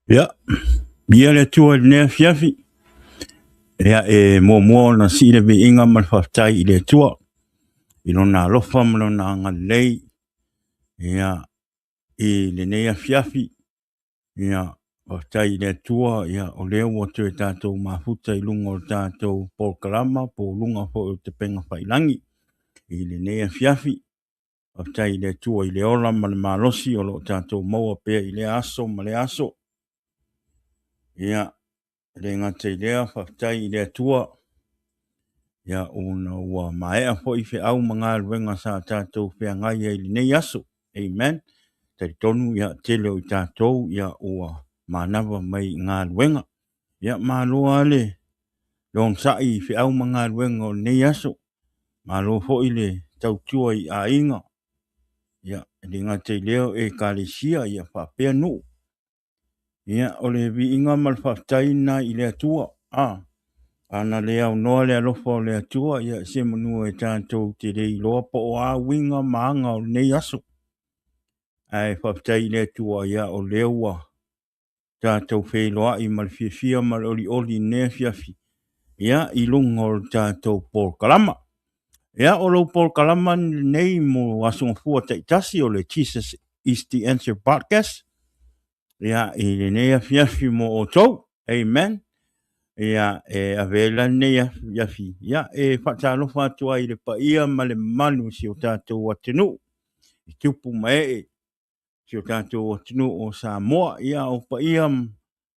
Ja, ia le tua ne fiafi. Ia mo na si le bi inga mal faftai i le tua. I lona alofa ma lona ngalei. Ia i le nea fiafi. Ia faftai i le tua. Ia o leo o tue tātou mafuta i lunga o tātou polkalama po lunga po o te penga whailangi. I le nea fiafi. Faftai i le tua i le ola ma le malosi o lo tātou maua pea i le aso ma le aso. Ia le ngata i lea faftai i le tua. Ia una ua maea fo i fe au mga luenga sa tātou whea ngai e li nei aso. Amen. Tari tonu ia tele o i tātou ia ua manawa mai ngā luenga. Ia māloa ale. Long sa i fe au mga luenga o nei aso. Māloa fo i le tautua i a inga. Ia li ngate leo e kālesia ia whapea nu. Ia o le vi inga malwhaftai na i le atua. Ana lea o noa lea lofa o lea tua, ia se manua e tātou te rei loa po o a winga maanga o nei aso. Ai whaftai lea tua ia o leua tātou whei loa i malwhiawhia mal oli nea fiafi. Ia i lunga o tātou Paul Kalama. Ia o lau Paul Kalama nei mo asunga fua taitasi o le Jesus is the Answer podcast. Ia i le nea fiafi mo o tau. Amen. Ia avela nei yafi ia whatalofa atua i le paia ma le manu si o tātou atinu i tupu mai si o tātou atinu o Samoa ia o paia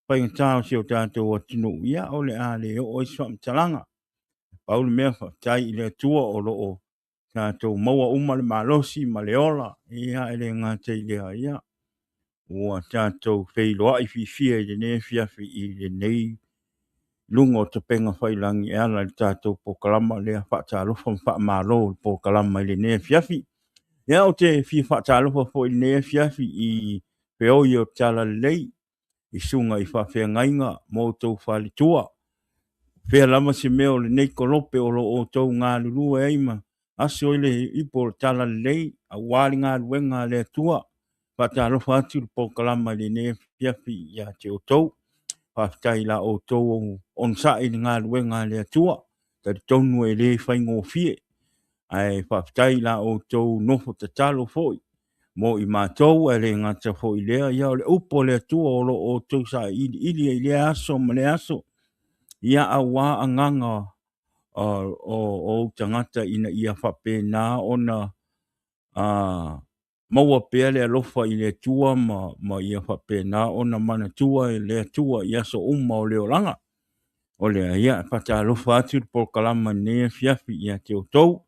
paingatao si o tātou atinu ia o le ale o iswa mtalanga paulu mea whatai i le atua o loo tātou maua uma le malosi ma le ola ia ele ngate i lea ia ua tātou wheiloa i fifia i le ne fiafi i le nei lungo te penga whailangi e ala i tātou pokalama lea whaatalofa whaamalo pokalama i le nea fiafi. Ia o te fi whaatalofa fo i nea fiafi i peoi o tala lei i sunga i whawhea ngainga mō tau whalitua. Whea lama se meo le nei kolope o lo o tau ngā lulua e ima. Aso i le ipo tala lei a wāli ngā luenga lea tua. Whaatalofa atu pokalama i le nea fiafi ia te o tau. Whaftai la o tau on sa i ngā luenga lea tua. Tari tonu e le whaingo fie. Ai whaftai la o tau nofo te talo foi. Mo i mātou e le ngata foi lea. Ia o le upo lea tua o lo o tau sa ili e lea aso ma le aso. Ia a wā anganga o tangata ina ia whape nā ona maua pea le alofa i le tua ma ia whape nā ona mana tua i le tua i aso uma o leo langa. O lea ia whata alofa atu po kalama nea fiafi ia te o tau.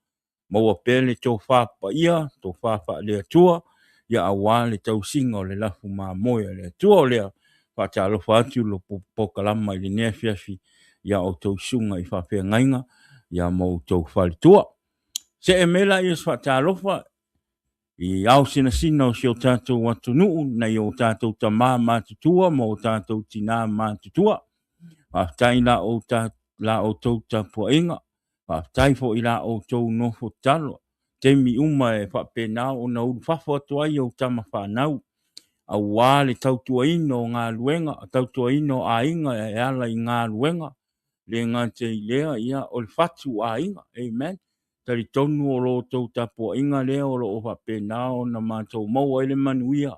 Maua pea le tau whapa ia, tau whapa le tua. Ia awa le tau singa o le lafu mā moia le tua o lea. Whata alofa atu lo po kalama i le nea fiafi ia o tau sunga i whapea ngainga. Ia mau tau whalitua. Se e mela i whata alofa i au sina o si o tātou watu nuu, nei o tātou ta mā mātutua, mo o tātou tina mātutua. Whaftai la o tau ta puainga, whaftai fo i la o tau nofo talo. Te mi uma e whapena o na uru whafo atua i o tama whanau. A wāle tau tuaino ngā luenga, tau tuaino a inga e ala i ngā luenga. Le ngā te lea ia o le whatu a inga, amen. Tari tonu o lo tau tapo inga lea o lo o whapena o na mātou maua ele manuia.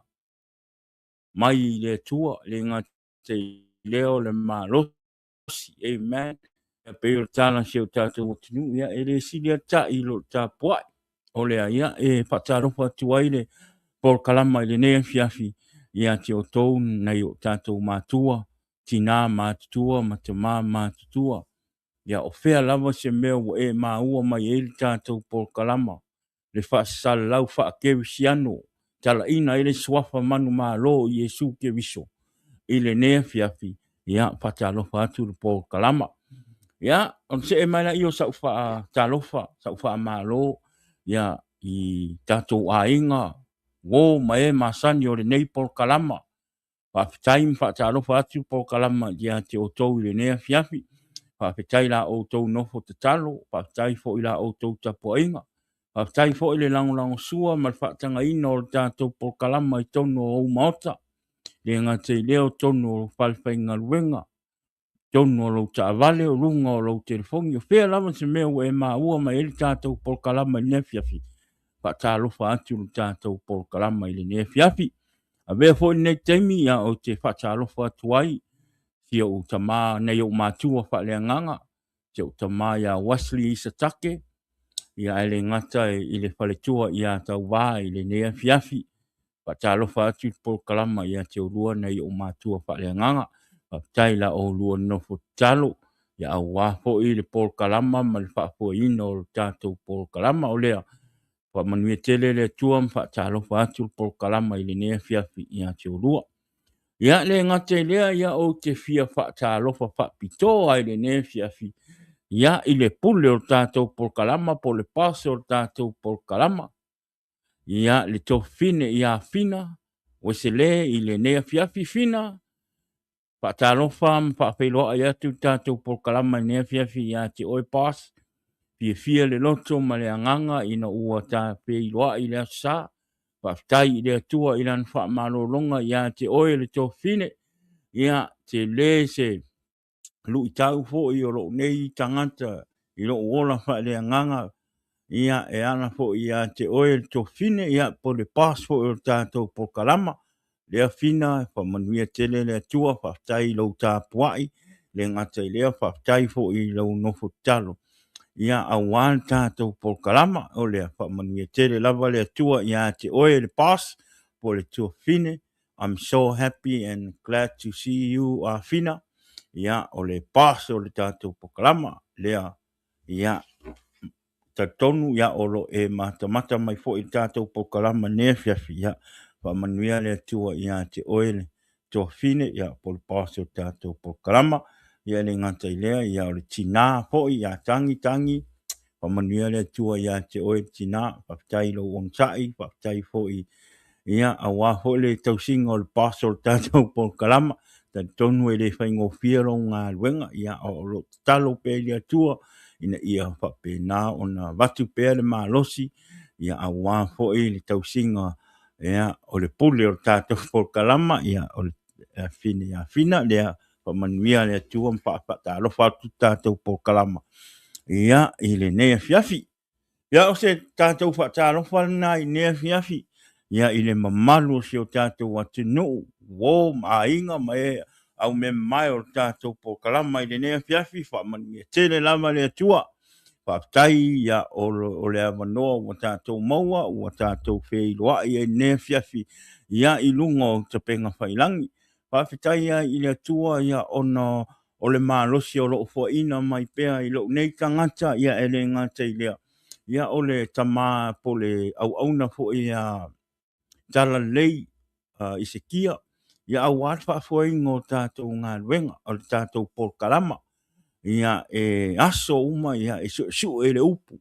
Mai le tua, le ngā te lea o le mālosi, amen. E peo tāna si o tātou o tinu, ia e le silia ta i lo tāpuai. O lea ia e whatarofa tuai le por kalama i le nea fiafi. Ia te o tau nei o tātou mātua, tina mātua, matama mātua. Ia o fea lava se mea o e maua mai e li tātou por kalama. Le whaasala lau whaakewi siano. Tala ina ele swafa manu maa lo i Yesu ke viso. Ile nea fiafi. Ia whaatalofa atu le por kalama. Ia on se e maina i o sa ufa talofa, sa ufa maa lo. Ia i tātou a inga. Wo mai masani o le nei por kalama. Whaafitai whaatalofa atu por kalama. Ia te o tau ile nea fiafi. Whawhetai la o tau nofo te talo, whawhetai fo i la o tau tapo inga. Whawhetai fo i le lango sua, ma whaatanga ina o tātou po kalama i tono o maota. le ngā te leo tonu o whalwhainga ruenga, tonu o lo ta vale o runga o lo telefongi, o whea lama se mea o e maa ua mai ele tātou polkalama i nefiafi, pa tā lofa atu lo tātou polkalama i le nefiafi, a vea fo nei teimi ia o te whātalofa atu ai, sia o ta mā nei o mātua whalea nganga, sia o ta mā ia Wesley Isa Take, ia ele ngata i le whaletua ia tau wā i le nefiafi, whaatalofa atu polkalama ia te urua nei o mātua whalea nganga, taila o lua nofo talo, ia au wāfo i le polkalama ma le whaafo ina o tātou polkalama o lea, wa manuia tele le tuam whaatalofa atu polkalama i le nefiafi ia te urua. Ia le ngate lea ia o te fia whaatalofa whaapito ai le nefiafi, ia i le pule o tātou polkalama po le paso o tātou polkalama, ia le tofine ia fina, o se le i le nefiafi fina, whaatalofa whaapeiloa ia tu tātou polkalama i nefiafi ia te oi pas, fia le loto ma le anganga ina ua tā peiloa i le asa, whaatai i le atua i lan whaamalolonga ia te oi le tofine, ia te le se lui tau fo i o lo nei tangata i lo ola wha le anganga, ia e ana fo ia te oi le tofine, ia po le pas fo i o tātou polkalama, lea fina, wha manuia tele le atua, whaatai lau tā puai, le ngata i lea whaatai fo i lau nofo talo. Ia awan tātou polkalama, o lea wha manuia tele lava le atua, ia te oe le pas, po le tua fine. I'm so happy and glad to see you, fina. Ia o le pas o le tātou polkalama, lea, ia tatonu ia o lo e matamata mai fo i tātou polkalama nefiafi, ia wha manuia le atua ia te oe le tua fine, ia po le pas o tātou polkalama, ia le ngata i lea, ia o le tina fo i ia tangi, whamanuia le tua ia te oe tina, whaktai lo wangsai, whaktai fo i ia a wafo le tausinga o le paso o tātou polkalama, ta tonu e le whaingo whiaro ngā luenga, ia o lo talo pe le tua, ina ia whape nā o na watu pe le malosi, ia a wafo i le tausinga, ia o le pule o tātou polkalama, ia o le fina, lea whamanuia le tua, mpata alofa tu tātou polkalama. Ia i le nea fiafi. Ia o se tātou whaatalofa na i nea fiafi. Ia i le mamalu si o tātou atinu. Wō mainga mai au me mai o tātou polkalama i le nea fiafi. Whaamani e tele lama le atua. Whaatai ia o le avanoa o tātou maua o tātou wheiloa i e nea fiafi. Ia i lunga o te penga whailangi. Whaatai ia i le atua ia ono o le malosi o lo fo ina mai pea i lo nei tangata ia ele ngata i lea. Ia o le tama po le au na fo ia tala lei i se kia. Ia au alfa fo ingo tātou ngā ruenga o le tātou polkalama. Ia e aso uma ia e su e le upu.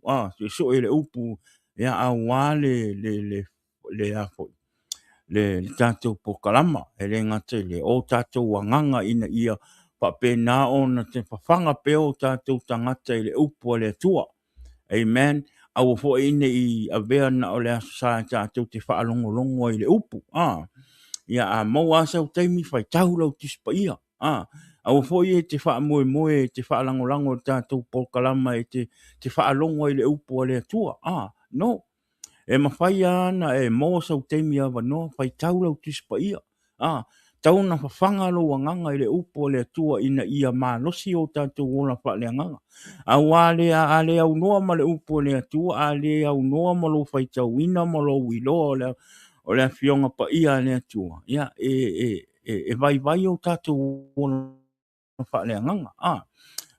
Su e le upu ia au le afo. Le tātou polkalama ele ngata i le o tātou wanganga ina ia pape na ona te whawhanga peo tātou tangata i le upu le tua. Amen. Au fo ine i avea na o le asa tātou te whaalongolongo i le upu. Ia a mau asa o teimi whai taulau tispa ia. Au fo i te whaamoe te whaalangolango tātou polkalama i te whaalongo i le upu le tua. No. E mawhai ana e mo sa o teimi ava no whai taulau tispa ia. Tau na whawhanga lo wanganga i le upo le tua ina ia malosi o tātou ola wha le nganga. A ale au noa ma le upo le tua, ale au noa ma lo whaitau ina ma lo wilo o le fionga pa ia le tua. Ia e vai o tātou ola wha le nganga.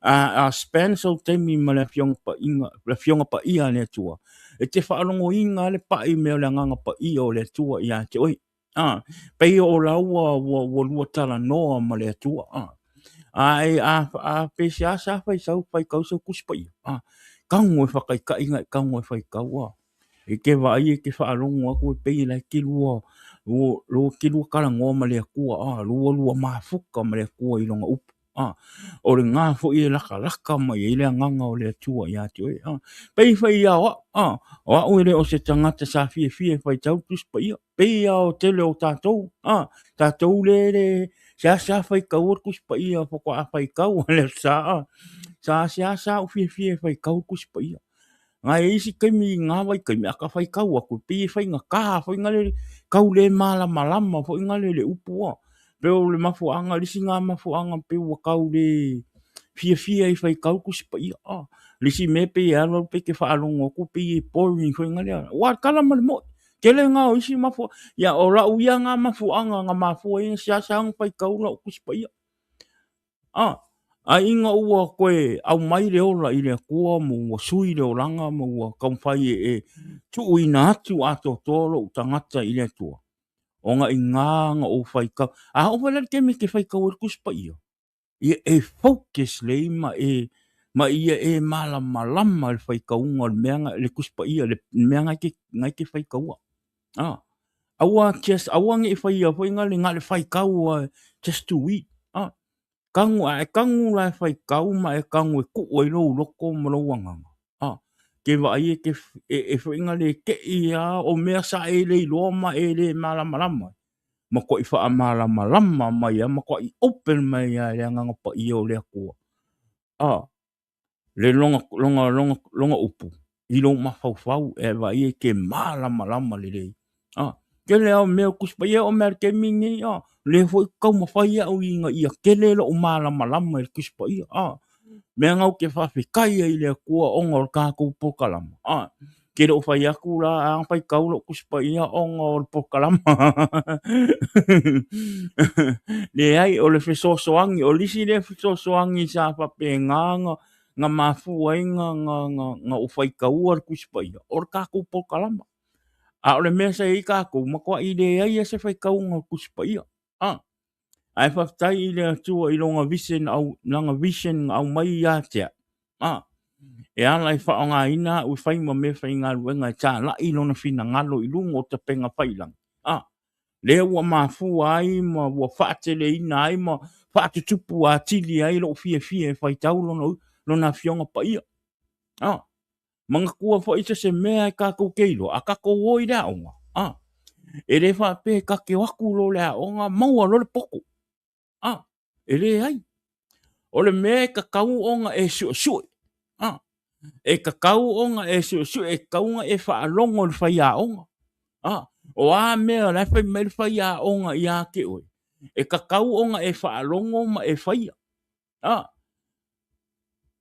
A Spanish o temi ma le fionga pa ia le tua. E te whaalongo inga le pa i mea le nganga pa ia o le tua ia te oi. Pei o laua o lua tala noa ma le atua. Pesi asa fai sau fai kau sau kuspai. Kango e whakaikai ngai kango e whai kau. E ke vai e ke whaalongo ako e pei lai kilua. Lua kilua karangoa ma le akua. Lua mafuka ma le akua i longa upu. O le ngā fo i laka mai i le nganga o le tua ia te oe. Pei fai ia o a ue le o se tangata sa fie fai tau tus pa ia. Pei ia o tele o tātou. Tātou le sa fai kau o kus pa ia poko a fai kau le sa. Sa o fie fai kau kus pa ia. Ngai isi kaimi ngā wai kaimi aka fai kau aku pei fai ngā kā fai ngale kau le malama fai ngale le upua. Peo le mafuanga lisi ngā mafuanga peo kau le fia i fai kau kusi pa ia. Lisi me pe alo pe ke whaalongo ko pe i pori fai ngale. Wa kala mali mo. Kele ngā o isi mafu. Ia o la uia ngā mafuanga ngā mafua i siasang fai kau la kusi pa ia. A inga ua koe au mai le ola i le kua mo sui le oranga mo kaumwhai e tu uina atu ato tolo utangata i le tua. O nga i ngā o whaikau. A o wala ke me ke whaikau e kuspa ia. Ia e focus le ima ia e malama le whaikau ngā le meanga le kuspa ia le meanga ngai ke whaikau. Awa nge whai ia whai ngā le whaikau just to eat. Kangu la whaikau ma e kangu e kuwa i lo loko ma lo wanganga. Ke vai e whainga le ke ia o mea sa e le loma e le malama. Ma ko i wha malama mai ma ko i open mai le nganga pa i o le akua. Le longa upu. I lo mawhau e vai e ke malama le le. Ke le au mea kuspa ia o mea ke mingi le hoi kau mawhai au inga ia ke le lo malama le kuspa ia. Mea ngau ke whawhikai i le kua onga o kākou pokalama. Ke reo whai aku la ang whai kau lo kuspa ia onga o pokalama. Le ai o le whesosoangi, o lisi le whesosoangi sa whape nganga, ngā mafua ngā o whai kau ar kuspa ia, o kākou pokalama. A o le mea sa i kākou, makua i le ai se whai kau ngā kuspa ia. Ai whaftai i le atua i longa vision au mai i atea. E ala i whaonga ina ui whaima me whainga luenga i tā la i lona whina ngalo i lungo o ta penga whailang. Le ua mafua ai ma ua whaatele ina ai ma whaatutupu a tili ai lo fie whai tau lona whionga pa ia. Manga kua whaita se mea i kākou keilo, a kākou oi rea onga. E le whape kake waku lo lea onga maua lo le poko. E le ai. O le mea ka kau onga e sui. E ka kau onga e sui e kaunga e whaalongo le whai a onga. O a mea la whai me le whai a onga i a ke oi. E ka kau onga e whaalongo ma e whai a.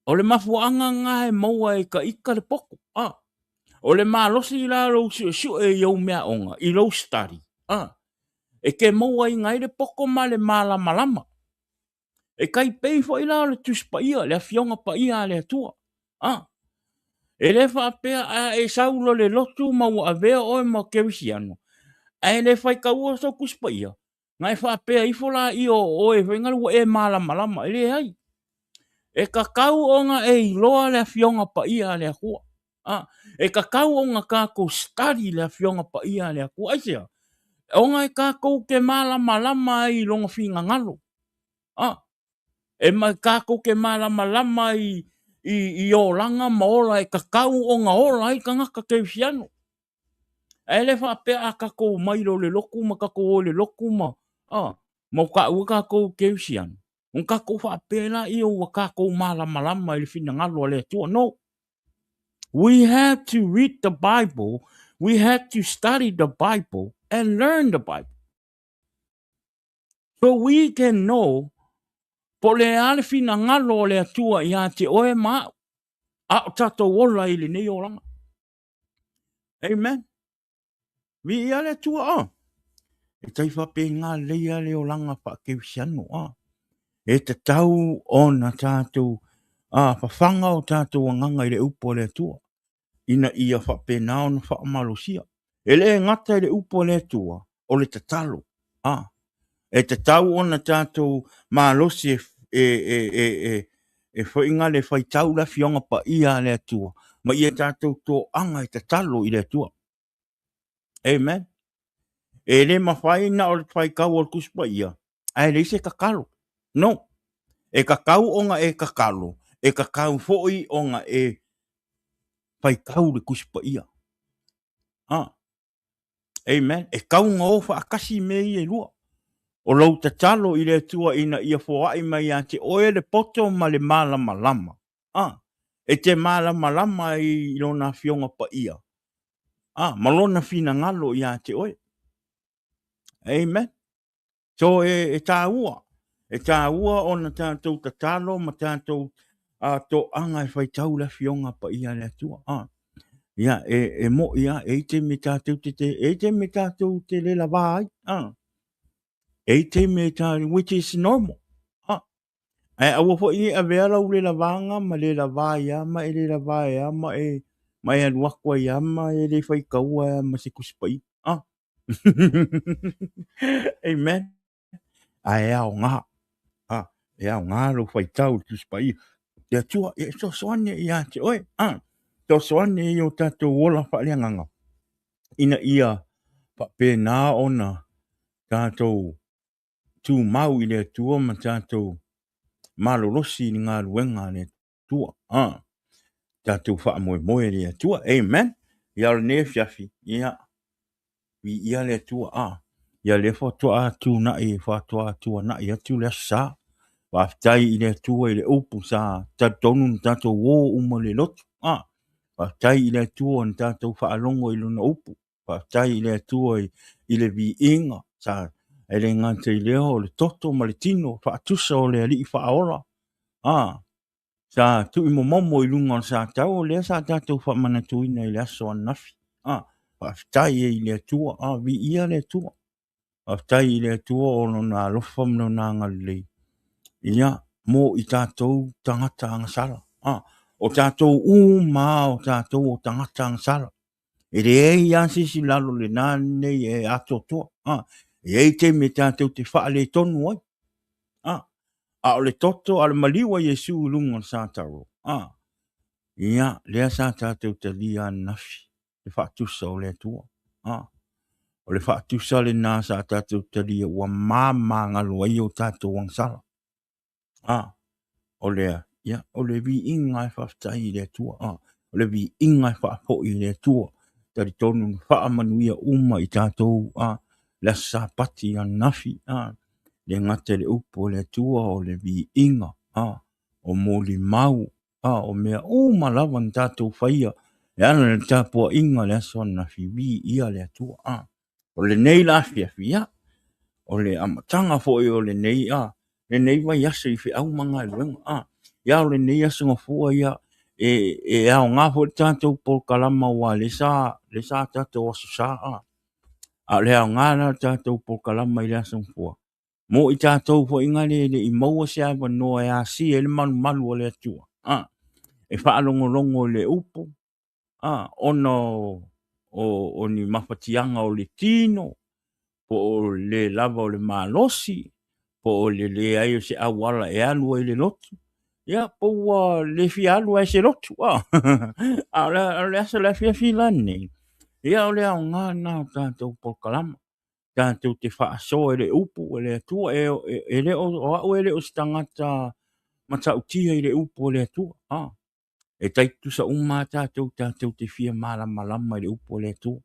O le mafuanga ngā e maua e ka ika le poko. O le malosi i la lo sui e iau mea onga i lo study. E ke maua i ngai le poko ma le malama. E kai pei fo ila le tuspa ia, le fionga pa ia le atua. E le whapea e saulo le lotu ma ua avea oe ma kewisiano. E le whai kaua so kuspa ia. Ngai whapea i fola i o oe whengaru e malama, e le hai. E kakau onga e iloa le fionga pa ia le akua. E kakau onga kako study le fionga pa ia le akua. Aisea, onga e kako ke malama i longa whinga ngalo. E mai kako ke malama i o langa maola e kakau o ngā ola i ka ngaka ke whiano. E le whapea a kako mairo le loku ma kako o le loku ma. Ma ka ua kako ke whiano. Un kako whapea la i o kako malama i le whina ngalo le tua. No. We have to read the Bible. We have to study the Bible and learn the Bible. So we can know po le ale fina ngalo le atua i a te oe maa. A o tato wola i le nei o langa. Amen. Vi i ale atua E tai whape ngā leia le o langa wha kewisiano E te tau o na tātou. Whawhanga o tātou anganga i le upo le atua. Ina ia whape nao na wha amalosia. E le ngata i le upo le atua. O le tatalo. E te tau o na tātou malosi e whainga le whaitau la fionga pa ia le atua. Ma ia tātou tō anga i te talo i le atua. Amen. E le mawhai na o le whaikau o le kuspa ia. Ai le se kakalo. No. E kakau onga e kakalo. E kakau foi onga e pai kau le kuspa ia. Amen. E kau ngā ofa akasi me i e lua. O lau ta talo i le tua ina ia foai mai a te oe le poto ma le malama lama. E te malama lama i lona fionga pa ia. Malona fina ngalo i a te oe. Amen. So e tā ua. E tā ua o na tātou ta talo ma tātou to anga e whai tau la fionga pa ia le tua. Ia, e mo ia, e te me tātou te le lava ai. E te me tātou, which is normal. E awa fo i a vea lau le lavanga, ma le lava ia, ma e le lava ia, ma e aluakwa ia, ma e le whai kaua, ma se kuspai. Amen. E ao ngā. E ao ngā lo whai tau kuspai. Te atua, e so soane i a te oe. To soane i o tātou wola whaaleanganga. Ina ia pa pēnā ona tātou tū mau i le tua ma tātou malolosi ni ngā ruenga le tua. Tātou wha moe moe le tua. Amen. Ia le ne fiafi. Ia le tua. Ia le whatua atu na e whatua atua na i atu le sa. Whaftai i le tua i le upu sa tatonu tātou wō uma le lotu. Whaftai i le tua ni tātou whaalongo i luna upu. Whaftai i le tua i le vi inga. Sa e le ngante i leo le toto ma le tino. Whaatusa o le ali i whaola. Sa tu i momo i lunga sa tau le sa tātou whamana tuina i le aso anafi. Whaftai i le tua. Vi ia le tua. Whaftai i le tua o na lofam no na ngalei. Ia mo i tātou tangata angasala. O tātou ma o tātou o tangata angasala. E re i ansisi lalo le nane e ato toa. E te me tātou te whaale tonu ai. A o le toto a le maliwa Yesu lunga sa taro. Ia lea sa tātou te lia nafi. Le whaatusa o le tua. O le whaatusa le nā sa tātou te lia ua māma ngalo ai o tātou wangsala. O lea, ia, o le vi inga e whaftai le tua. O le vi inga e whaapo i le tua. Tari tonu whaamanuia uma i tātou. Le sa pati a nafi. Le ngate le upo le tua o le vi inga. O moli mau. O mea uma lava ni tātou whaia. E ana le tāpua inga le aso nafi vi ia le tua. O le nei la fia. O le amatanga fo o le nei le nei vai asa i whi au manga i luenga. Ia o le nei asa ngā fua ia e au ngā fo le tātou pol kalama wa le sa tātou aso sa. Le au ngā la tātou pol kalama i le asa ngā mo i tātou fo inga le i maua se awa noa e asi e le malu o le atua. E whaalongolongo le upo. Ono o ni mawhatianga o le tino. Po o le lava o le malosi. Po o le ai o se awala e alua i le lotu. Ia, po le fi alua e se lotu. Le asa le fia filane. Ia o le au ngā nā tātou polkalama. Tātou te whaaso e le upu e le atua. E le o e le o stangata matautia i le upu e le atua. E taitu sa umma tātou te fia malama i le upu e le atua.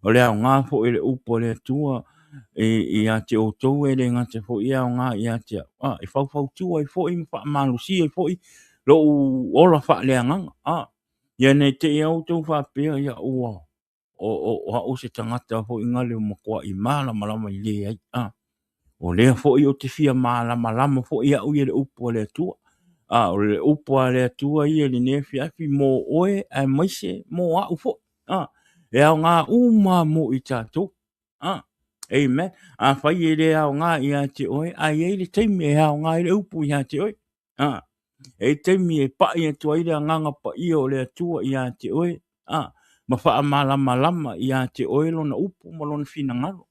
O le au ngā fo e le upu e le atua. I a te o tau e le ngate fo i au ngā i a te i whau tua i fo i mwha malusi i fo i lo ola wha le anganga ia nei te i au tau wha pia ia ua o se tangata fo i ngale o makua i malama i le ai o lea fo i o te fia malama fo i au i le upu le atua o le upu le atua i le ne fiafi mo oe a maise mo au fo e au ngā uma mo i tātou Amen. Whai e le au ngā i a te oe. E le teimi e au ngā i le upu i a te oe. E teimi e pa i a tua i le nganga pa i o le atua i a te oe. Ma wha malama i a te oe lona upu ma lona fina ngalo.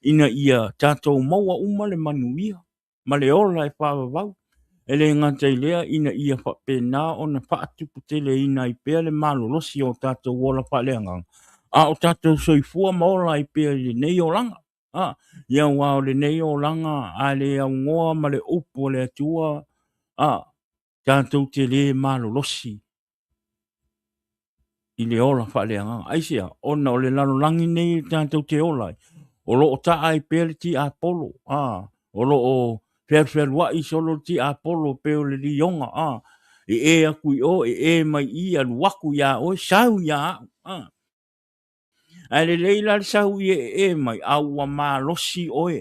Ina ia tātou maua uma le manuia. Ma le ola e whawawau. E le ngata i lea ina ia wha pēnā o na wha atupu tele ina i pēr le malolosi o tātou wola wha le nganga. O tātou soifua maola i pēr le nei o langa. ia wa o Lenei o langa a le au ngoa ma le upo le atua tātou te le malolosi i le ola whaaleanga. Aisia, ona o le lalolagi nei tātou te ola. O lo o taa i pēle ti Apollo. O lo o whewhewha i solo ti Apollo pēo le lionga. E aku i o, e mai i alu waku ia o, sau ia. Ai le leila le sau i e mai, au wa malosi oe.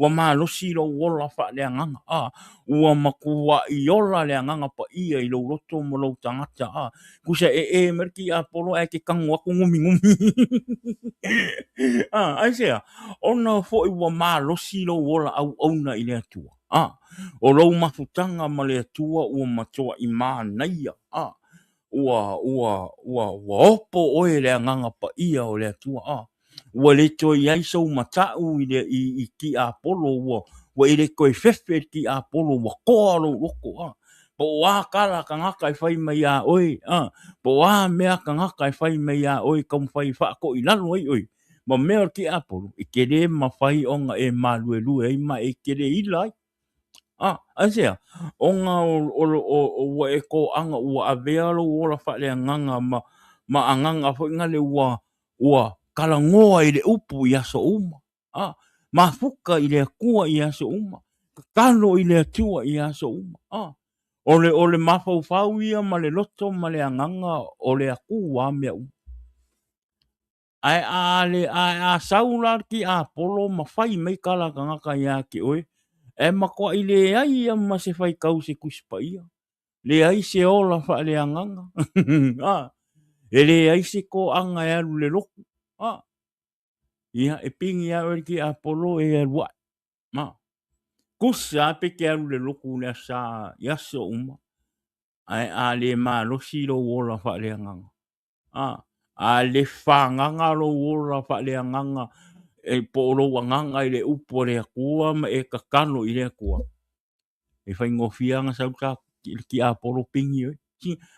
Wa malosi lo wola whaaleanga. Ua makua i ola le anganga pa ia i lo roto mo lo tangata. Kusa e merki Apollo e ke kangu aku ngumi ngumi. Aisea, ona fo i wa malosi lo wola au auna i le atua. O lo mafutanga ma le atua ua matoa i mānaia. Ua opo oe le anganga pa ia o le atua. Ua le toi aisau matau i ki Apollo ua i le koe fefe ki Apollo ua koa lo loko. Po wā kala ka ngaka i whai mai a oi. Po wā mea ka ngaka i whai mai a oi kam whai whaako i lalo ai oi. Ma mea ki Apollo i kere ma whai onga e malue lue ma e kere ilai. Asea, onga o e ko anga ua avea lo ora whale anganga ma anganga fo ngale ua kalangoa i le upu i aso uma. Ma fuka i le kua i aso uma. Kalo i le atua i aso uma. O le mafau ia ma le loto ma le anganga o le aku wa mea uma. Ai a saula ki Apollo ma whai mei kala ka ngaka ia ki oe. E makoa i le ai ia ma se whai kau se kuspa ia. Le ai se ola wha le anganga. E le ai se ko anga e alu le loku. Ia e pingi a ori ki Apollo e alua. Kusa pe ke alu le loku le asa yaso uma. Ai a le ma losi lo ola wha le anganga. A le whanganga lo ola wha le anganga. E po lo wanganga i le upo le akua ma e kakano i le akua. E whai ngofia nga sauta ki Apollo pingi oi.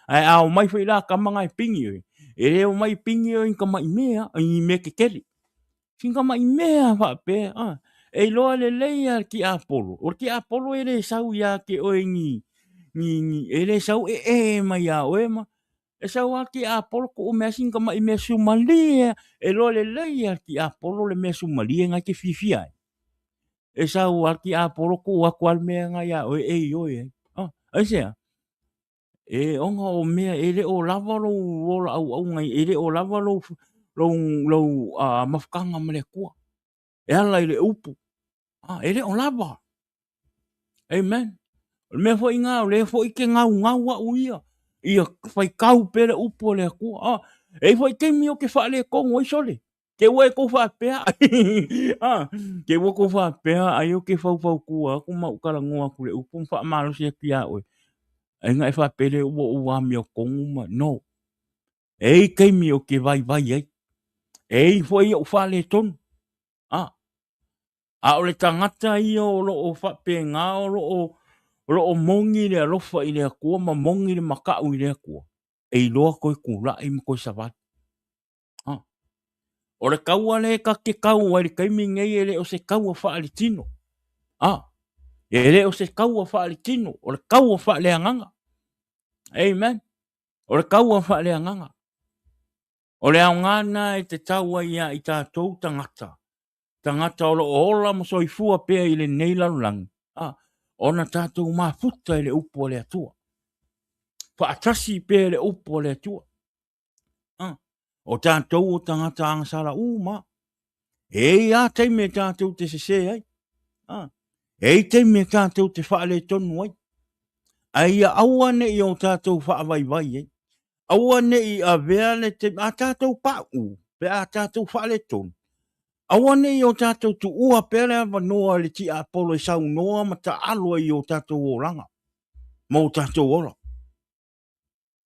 Ai au mai whai la kamanga i pingi oi. E reo mai pingi oi ka mai mea, i me ke keri. Singa mai mea whape. E loa le leia ki Apollo. O ki Apollo e le sau ia ke oi ni. E le sau e mai a oe ma. E sau a ki Apollo ko o mea singa mai mea sumalia. E loa le leia ki Apollo le mea sumalia nga ke fifia. E sau a ki Apollo ko a kwal mea nga ia oe e oe. Aisea. E onga o mea e le o lava lo rola au ngai e le o lava lo mafkanga ma le kua. E ala i le upu. E le o lava. Amen. Me fo inga o le fo ike ngau wa uia. Ia fai kau pere upu le kua. E fo ike mi o ke fa le kongo i sole. Ke ue ko fa pea. Ke ue ko fa pea ai o ke fau kua ku mau karangoa ku le upu fa malo se kia oi. E nga e fa pele ua mi o kongo ma. No. E ke mi o ke vai ai. E fo i o fa le ton. A o le tangata i o lo o fa pe nga o lo o mongi le alofa i le akua ma mongi le makau i le akua. E loa koe kula i mko savat. O le kaua le ka ke kau ai le kaimi ngei e le o se kaua fa ali tino. E le o se kaua fa ali tino. O le kaua fa le anganga. Amen. O le kaua fa le anganga. O le au ngana e te taua ia i tātou tangata. Tangata o lo ola mo soifua pea i le nei lalolagi. Ona tātou mafuta i le upo le atua. Faatasi pea le upo le atua. O tātou o tangata angasala uma. E ia teime tātou te sese ai. E teime tātou te faale tonu ai. Ai aua ne i o tātou faavaivai ai. Aua ne i a vea le te a tātou pau. Pe a tātou faale tonu. Awane i o tātou tu ua pere ava noa le ti Apollo i sau noa ma ta aloa i o tātou o ranga. Ma o tātou ora.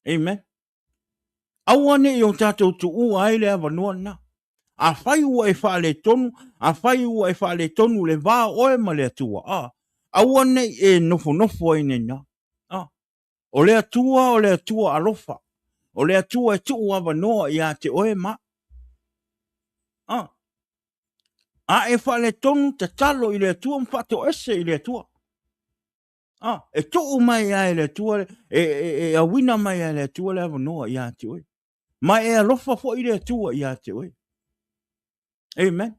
Amen. Awane i o tātou tu ua aile ava noa na. A whai ua e whaale tonu, a whai ua e whaale tonu le vā oe ma le atua. Awane e nofo ai nena. O le atua alofa. O le atua e tu ava noa i a te oe ma. A e wha le tonu te talo i le tua mwhato ese i le tua. E tuu mai ai le tua, e awina mai ai le tua le avanoa i a te oi. Ma e alofa fo i le tua i a te oi. Amen.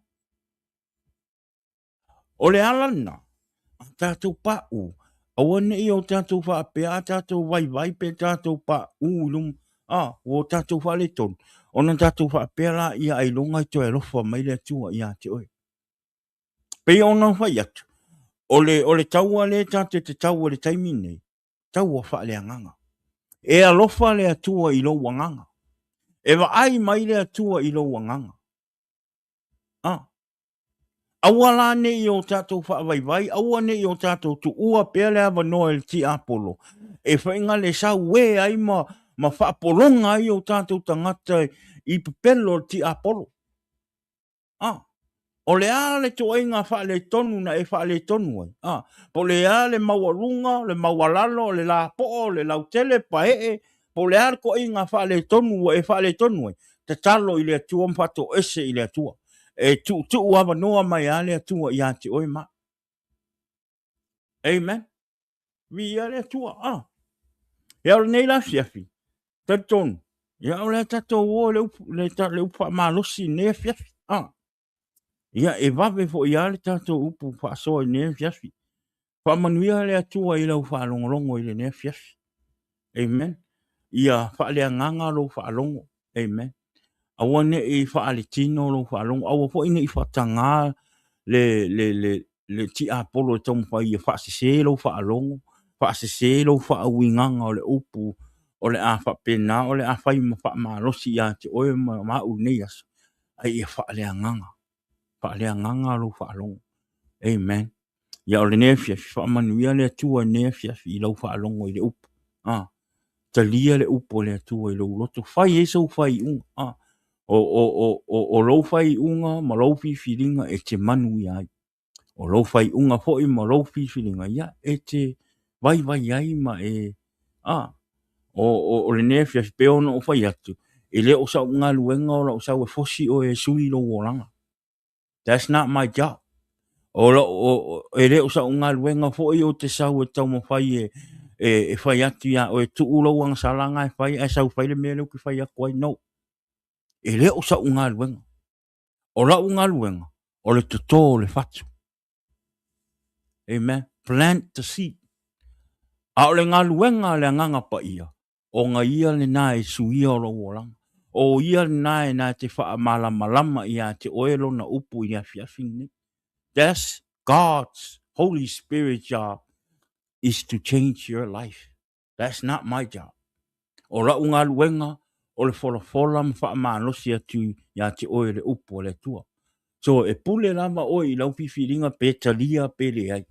O le alana, tātou pa u. Awane i o tātou wha apea, tātou vai pe tātou pa u lum. O tātou wha le ton. Ona tātou wha apea la i a ilonga i to e lofa mai le tua i a te oi. Pe ona whai atu. O le taua le tātou te taua le taimine. Taua wha le anganga. E alofa le atua i lo wanganga. E wa ai mai le atua i lo wanganga. Awala ne i o tātou whaavai, awa ne i o tātou tu ua pēr le awa noa le ti apolo. E whainga le sa ue ai ma whaapolonga i o tātou tangata i pepelo le ti apolo. O le a le to inga wha le tonu na e wha le tonu ai. Po le a le mawalunga, le mawalalo, le la po, le lautele, pae, po le a ko inga wha le tonu e wha le tonu ai. Te talo i le atua mpato ese i le atua. E tu ua noa mai ale atua i ate oi ma. Amen. Vi ale atua. E au nei la fiafi. Taton. E au le tato o le upa malosi ne fiafi. Ia e vave fo i ale tato upu pa so i ne fiafi. Pa manuia le atua i lau fa longolongo i le ne fiafi. Amen. Ia fa le anganga lo fa longo. Amen. Awane i fa ale tino lo fa longo. Awa fo ina i fa tanga le ti apolo tom fa i fa se lo fa longo. Fa se lo fa winganga o le upu o le a fa pena o le a fa i fa ma lo si ya ti o ma u neas. Ai fa le anganga. Fa le anganga lo fa longo. Amen. Ya o le nefia fa manuia le tua nefia i lo fa longo i le upu. Talia le upu le tua i lo loto fai eso fai un. O lo fai unga ma lo fi filinga e te manu i ai. O lo fai unga fo i ma lo fi filinga ia e te vai ai ma e o le nefia pe ona o fai atu. E le o sa unga luenga o sa e fosi o e sui lo wolanga. That's not my job. O e le o sa unga luenga fo i o te sau e tau ma fai e fai atu ia o e tu ulo wang salanga e fai e sau fai le mele ki fai aku ai no. E le o sa unga luenga. O la unga luenga o le tuto le fatu. Amen. Plant the seed. A o le ngā luenga le nganga pa ia. O ngā ia le nā e suia o lo wolanga. O ia le nā e nā te wha malama ia te oelo na upu i a fiafing. That's God's Holy Spirit job is to change your life. That's not my job. O la unga luenga o le fola ma wha manosi atu ia te oele upu o le tua. So e pule lama o i lau fifiringa pe talia pe le ai.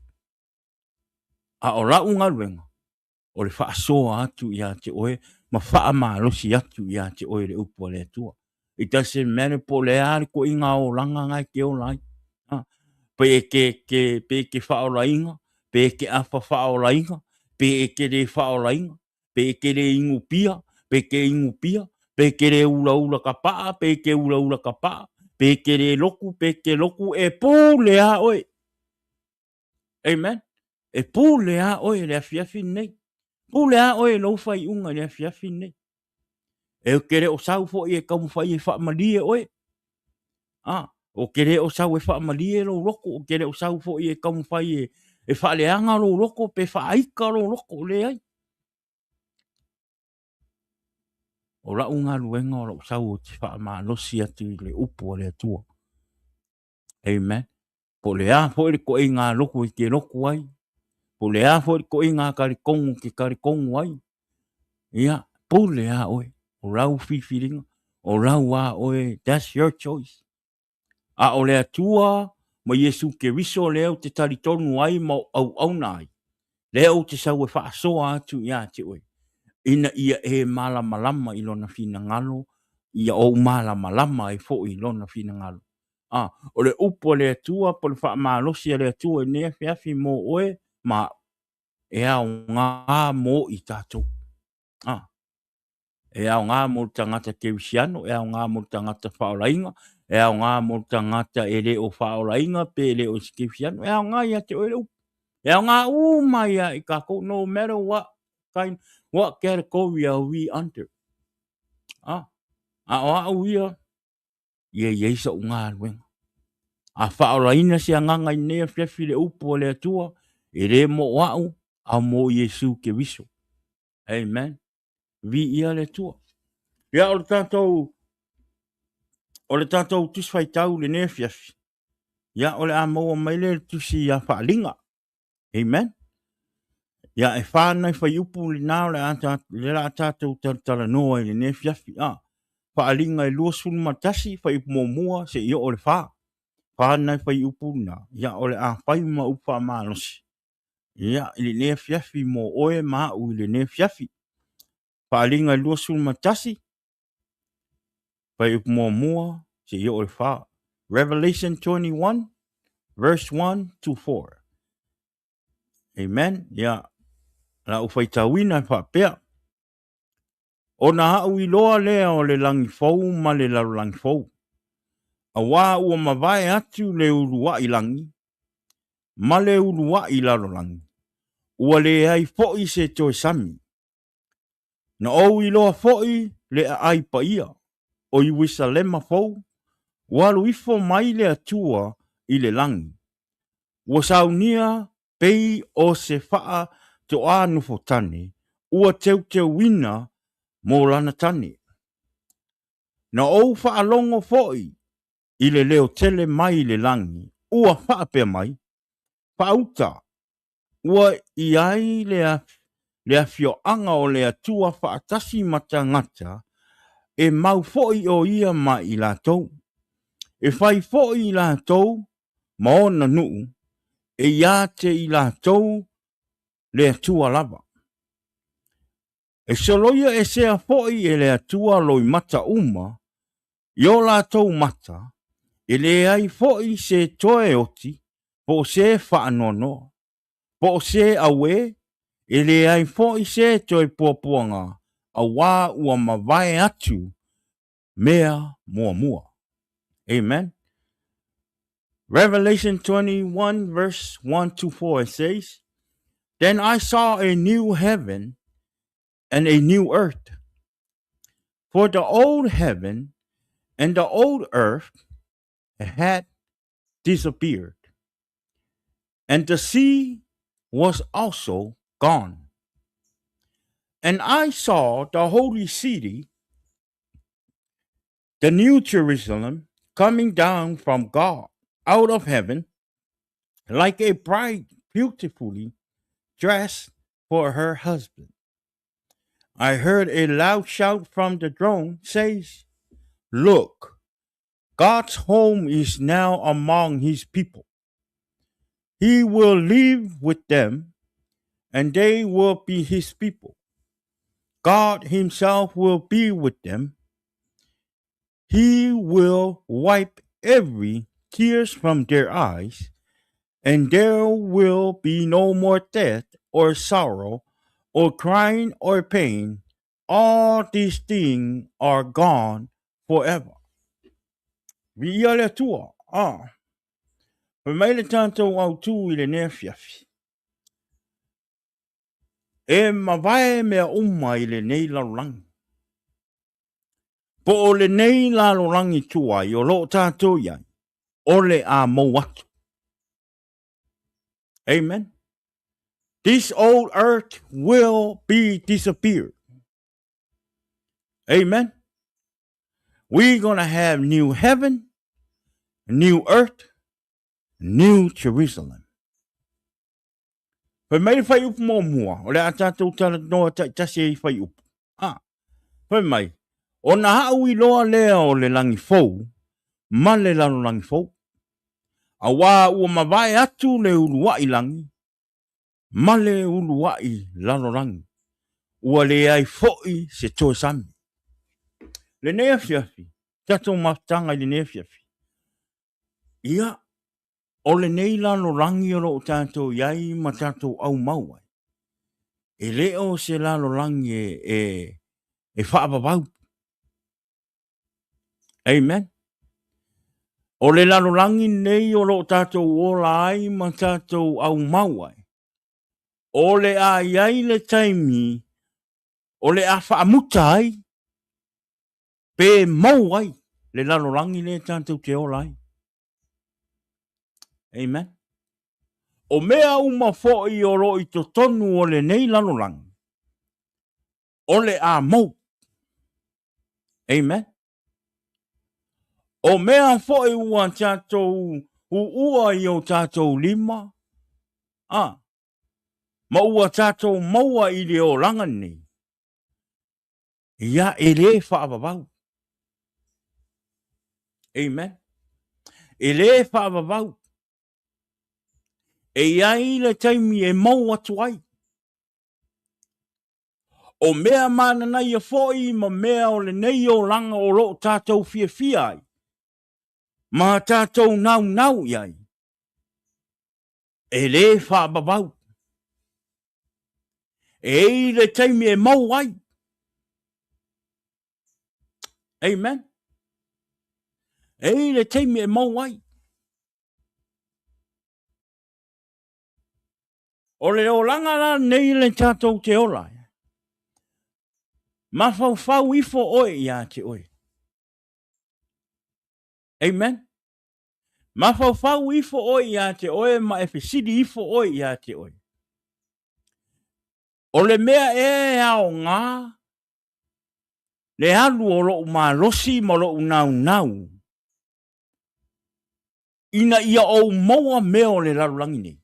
A o la unga luenga. O le wha soa atu ia te oe, ma wha malosi atu ia te oe le upo le tua. It doesn't matter po le ari ko inga o langa ngai ke o lai. Pe ke wha o lainga, pe ke awha wha o lainga, pe ke le wha o lainga, pe ke le ingu pia, pe ke ingu pia, pe ke le ula ka paa, pe ke ula ka paa, pe ke le loku, e pū le a oe. Amen. E pū le a oe le a fiafi nei. Pule a oe lo fai unga le fiafi nei. E kere o sau fo e kamu fai e wha malie oe. O kere o sau e wha malie lo loko. O kere o sau fo e kamu fai e wha leanga lo loko pe wha aika lo loko le ai. O la unga luenga o lo sau o te wha maa nosi atu le upu o le atua. Amen. Po le a fo e ko e ngā loko i ke loko ai. Po le a fo e ko e ngā karikongu ke karikongu ai. Ia, pule a oe. O rau fifiringa. O rau a oe. That's your choice. A o le atua, ma Yesu ke riso leo te taritonu ai ma au nai. Leo te sau e whaasoa atu ia te oe. Ina ia e malama ilona fina ngalo. Ia o malama e fo ilona fina ngalo. O le upo le atua, po le wha malosi le atua e nea fiafi mo oe, ma e au ngā mo i tātou. E au ngā mo tangata kewisiano, e au ngā mo tangata whaolainga, e au ngā mo tangata e le o whaolainga, pe le o kewisiano, e au ngā ia te oe upu. E au ngā mai ia I kako, no matter what category are we under. A au ia, ia sa unga alwenga. A whaolaina si anganga I nea whiawhi le upu o le atua, e le mo wau, a mo Yesu ke wiso. Amen. Vi ia le tua. Ia o le tātou tuswai tau le nea whiawhi. Ia o le a maua mai le tusi a whaalinga. Amen. Ia e whānai whai upu le nao le la tātou tala noa le nea whiawhi. Whaalinga e lua sunu matasi whai upu mua se ia o le whaa. Whānai whai upu na. Ia o le a whai ma upa malosi. Ia le nea whiawhi mo oe maa ui le nea whiawhi. Whaalinga e lua sunu matasi whai upu mua se ia o le whaa. Revelation 21 verse 1 to 4. Amen. Ia la ufai tawina whapea. O na hau I loa lea o le langi fau ma le lalolagi fau. A wā ua mawai atu le urua I langi, ma le urua I lalolagi. Ua le ai fo'i se toe sami. Na ou I loa fo'i le ai pa ia. O I wisa lema fau, walu ifo mai le atua I le langi. Ua saunia pei o se faa to anu fo tane, ua teu wina mo lana tane. Na ou faa longo fo'i I le leo tele mai le langi, ua faa pe mai, faa uta, ua I ai le afio anga o le atua faa tasi matangata, e mau fo'i o ia ma I latou. E fai fo'i I latou, ma ona nuu, e ia te I latou le atua lava. E soloia e sea fo'i e le atua loi mata uma, Io latou mata, e le ai fo'i se toe oti, po se whaanono, po se awe, e le ai fo'i se toe puapuanga, a wā ua mawai atu, mea mua. Amen. Revelation 21 verse 1 to 4 says, Then I saw a new heaven and a new earth, for the old heaven and the old earth had disappeared, and the sea was also gone. And I saw the holy city, the new Jerusalem, coming down from God out of heaven, like a bride beautifully dressed for her husband. I heard a loud shout from the throne, says, Look, God's home is now among his people. He will live with them, and they will be his people. God himself will be with them. He will wipe every tears from their eyes, and there will be no more death or sorrow or crying or pain. All these things are gone forever. Vi le tua. Pa mai le tātou au tū I le nea whiawhi. E mawai mea uma I le nei lalolagi. Po o le nei lalolagi tuai o lo tātou iai. O le a mau atu. Amen. This old earth will be disappeared. Amen. We're going to have new heaven, new earth, new Jerusalem. Pa mai fai upu mo mua, o le a tātou tala noa tasi e fai upu. Pa mai, o na hau I loa lea o le langi fau, ma le lalolagi fau. A wā ua mawai atu le uluai langi, ma le uluai lalolagi. Ua le ai fo'i se toe sami. Le nea whiawhi, tātou matanga I le nea whiawhi. Ia, o le nei lalolagi o lo tātou iai ma tātou au mauai. E leo se lalolagi e whaapapau. Amen. O le lalolagi nei o lo tātou ola ai ma tātou au mau ai. O le a iai le taimi, o le a whaamuta ai, pe mau ai, le lalolagi le tātou te ola ai. Amen. O mea uma fo'i o lo i to tonu o le nei lalolagi. O le a mau. Amen. O mea fo'i ua tātou ua i o tātou lima. Ma ua tātou maua i le o langa nei. Ia e le whaapapau. Amen. E le whaapapau. E iai le taimi e mau atu ai. O mea mana nei a fo'i ma mea o le nei o langa o lo tātou fia ai. Ma tātou nau iai. E le whaapapau. E le taimi e mau ai. Amen. E le taimi e mau ai. O le o langa la nei le tātou te ola. Ma fau ifo oe ia te oe. Amen. Ma fau ifo oe ia te oe, ma e fesidi ifo oe ia te oe. O le mea e ao ngā, le alu o lo ma losi ma lo nau. Ina ia o maua mea o le lalulangi nei.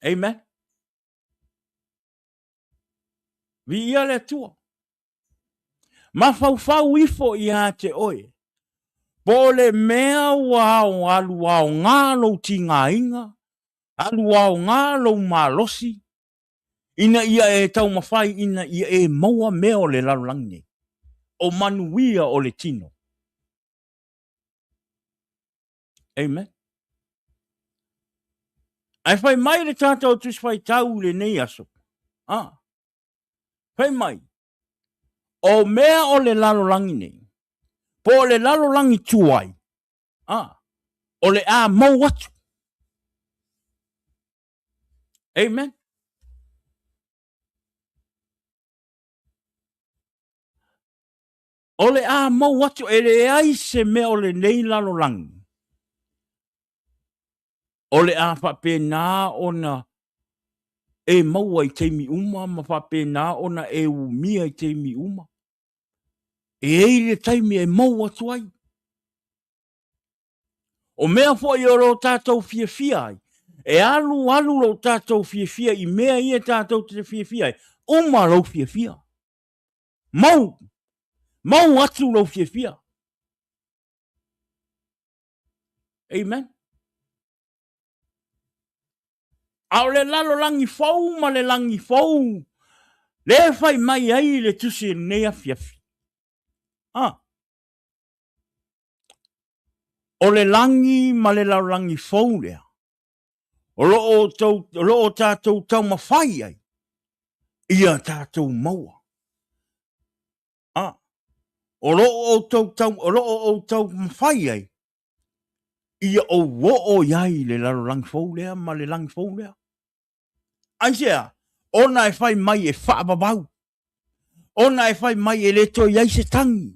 Amen. Vi ia le tua. Ma fau ifo ia te oe. Po le mea wao alu wao ngā lo ti ngā inga. Alu wao ngā lo ma losi. Ina ia e tau mawhai, ina ia e maua mea o le lalulangi nei. O manuia o le tino. Amen. Ai whai mai le tātou tus whai tau le nei aso. Whai mai. O mea o le lalolagi nei. Po le lalolagi tuai. O le a mau atu. Amen. O le a mau atu e le ai se mea o le nei lalolagi. O le a whapena ona e maua i teimi uma, ma whapena ona e umia i teimi uma. E ei le taimi e mau atu ai. O mea fo i oro tātou fia ai. E alu lo tātou fia i mea i e tātou te fia ai. Uma lo fia. Mau atu lo fia. Amen. Au le lalolagi fau ma le langi fau. Le fai mai ai le tusi nea fiafi. O le langi ma le lalolagi fau lea. O loo tātou tau mawhai ai. Ia tātou maua. O loo tau mawhai ai. Ia o wo iai le lalolagi fau lea ma le langi fau lea. Aisea, ona e fai mai e whaapapau. Ona e fai mai e leto iai se tangi.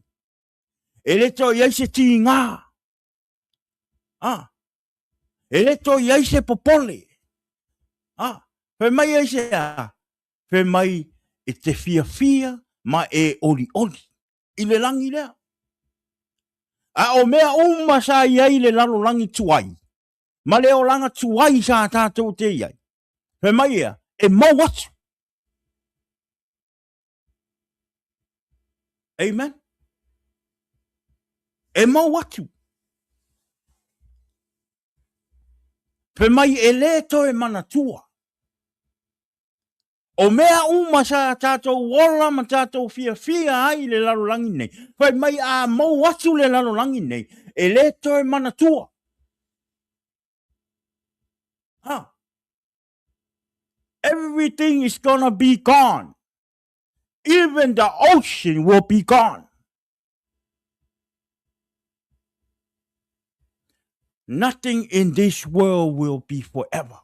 E leto iai se ti ngā. E leto iai se popole. Fai mai ai se a. Fai mai e te fia ma e oli. I le langi lea. O mea uma sa iai le lalolagi tuai. Ma le o langa tuai sa tātou te iai. Fai mai ea, e mau atu. Amen. E mau atu. Fai mai e leto e manatua. O mea uma sa tātou wola ma tātou fia ai le lalolagi nei. Fai mai a mau atu le lalolagi nei. E leto e manatua. Everything is gonna be gone. Even the ocean will be gone. Nothing in this world will be forever.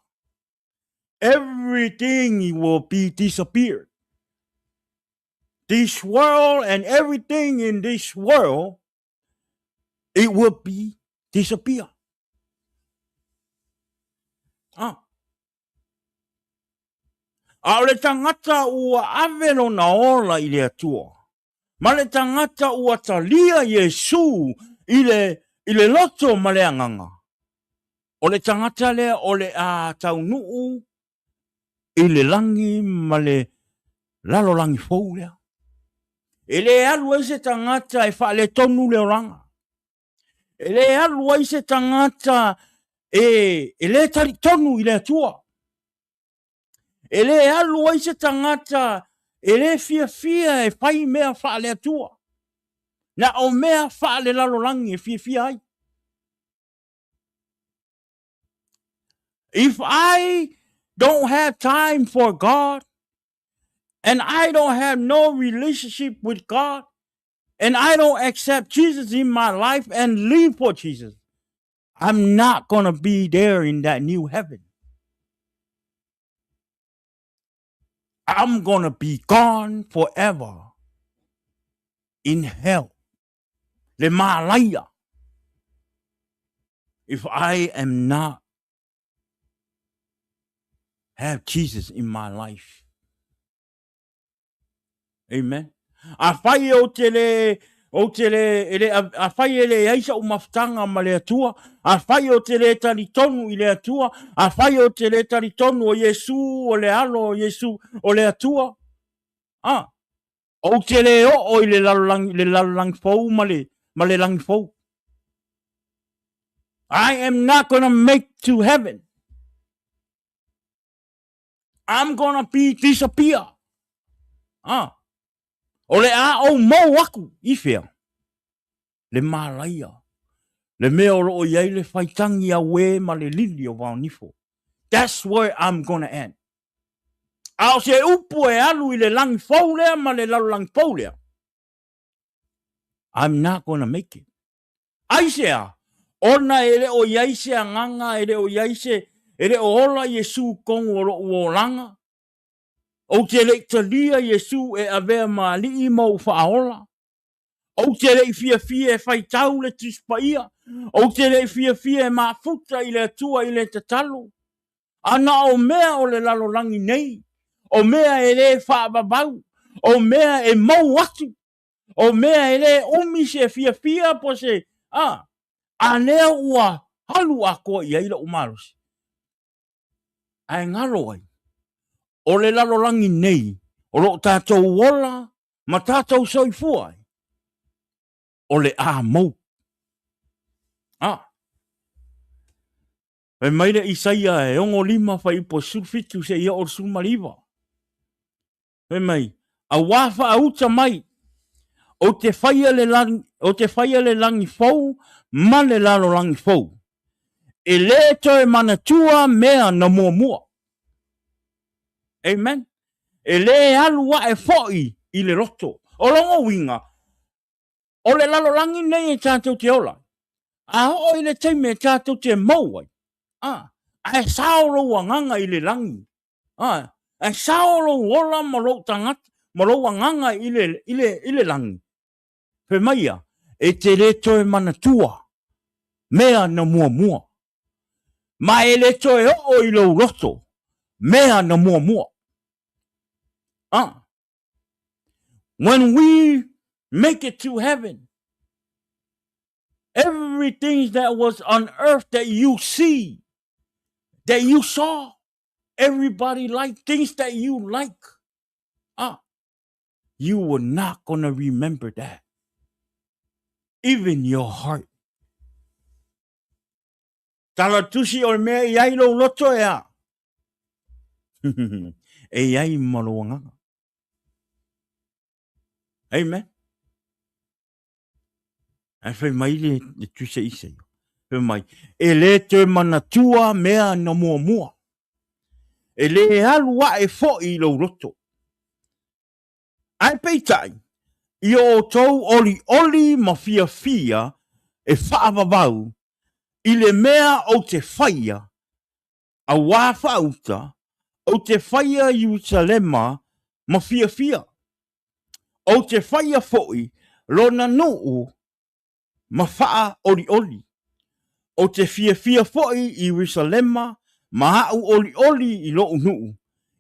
Everything will be disappeared. This world and everything in this world, it will be disappear. A le tangata ua avelo na ola I le atua. Ma le tangata ua talia Yesu I le loto ma le anganga. O le tangata le o le a taunuu I le langi ma le lalolagi fou lea. E le alu ai se tangata e wha le tonu le oranga. E le alu ai se tangata e le tari tonu I le atua. E le alu ai se tangata e le fia e whai mea wha le atua. Na o mea wha le lalolagi e fia ai. If I don't have time for God, and I don't have no relationship with God, and I don't accept Jesus in my life and live for Jesus, I'm not going to be there in that new heaven. I'm going to be gone forever in hell. Le malaya. If I am not have Jesus in my life. Amen. A whai o te le, a whai ele aisa o maftanga ma le atua, a whai o te le tari tonu I le atua, a whai o te le tari tonu o Yesu, o le alo o Yesu, o le atua. O te le o I le lalolagi fou ma le langi fou. I am not going to make to heaven. I'm going to be disappear. O le a o mau aku I whea. Le malaia. Le mea o roo iai le whaitangi a we ma le lili o wao nifo. That's where I'm going to end. Ao se upu e alu I le langi fou lea ma le lalolagi fou lea. I'm not going to make it. Aisea. Ona ele o iai se anganga, ele o iai se, ele o ola Yesu kongo o langa. O te le talia Yesu e avea maali I mau whaola. O te le fia e whai tau le tispaia. O te le fia e mafuta I le atua I le tatalo. Ana o mea o le lalolagi nei. O mea e le whaababau. O mea e mau atu. O mea e le umi se fia po se. A lea ua halu ako I aila umarosi. Ai ngalo ai. O le lalolagi nei. O lo tātou wola. Ma tātou soifua ai. O le a mau. E maire Isaia e ongo lima whai po sulfitu se ia o sumariva. E mai. A wafa a uta mai. O te whaia le langi fou. Ma le lalolagi fou. E le toe manatua mea na mua. Amen. E le alua e foi I le roto. O longo winga. O le lalolagi nei e tātou te ola. A ho I le teime e tātou te mauai. A saoro wanganga I le langi. A saoro wola maro tangat. Maro wanganga I le langi. Pe maia. E te le toe manatua. Mea na mua. Ma e le toe o I lo roto. Mea na mua. When we make it to heaven, everything that was on earth that you see, that you saw, everybody like things that you like, you were not going to remember that. Even your heart. Tala tusi o mea iai lo loto ea. E iai maluanga. Amen. E whai mai le tuse ise. Whai mai. E le te manatua mea na mua. E le alua e fo I lo roto. Ai peitai. I o tau oli ma fia e whaavavau i le mea o te whaia a wā whauta o te whaia Jerusalema ma fia. O te whaia foi lona nuu ma wha oli. O te fia foi i Jerusalema ma hau oli i lo nuu.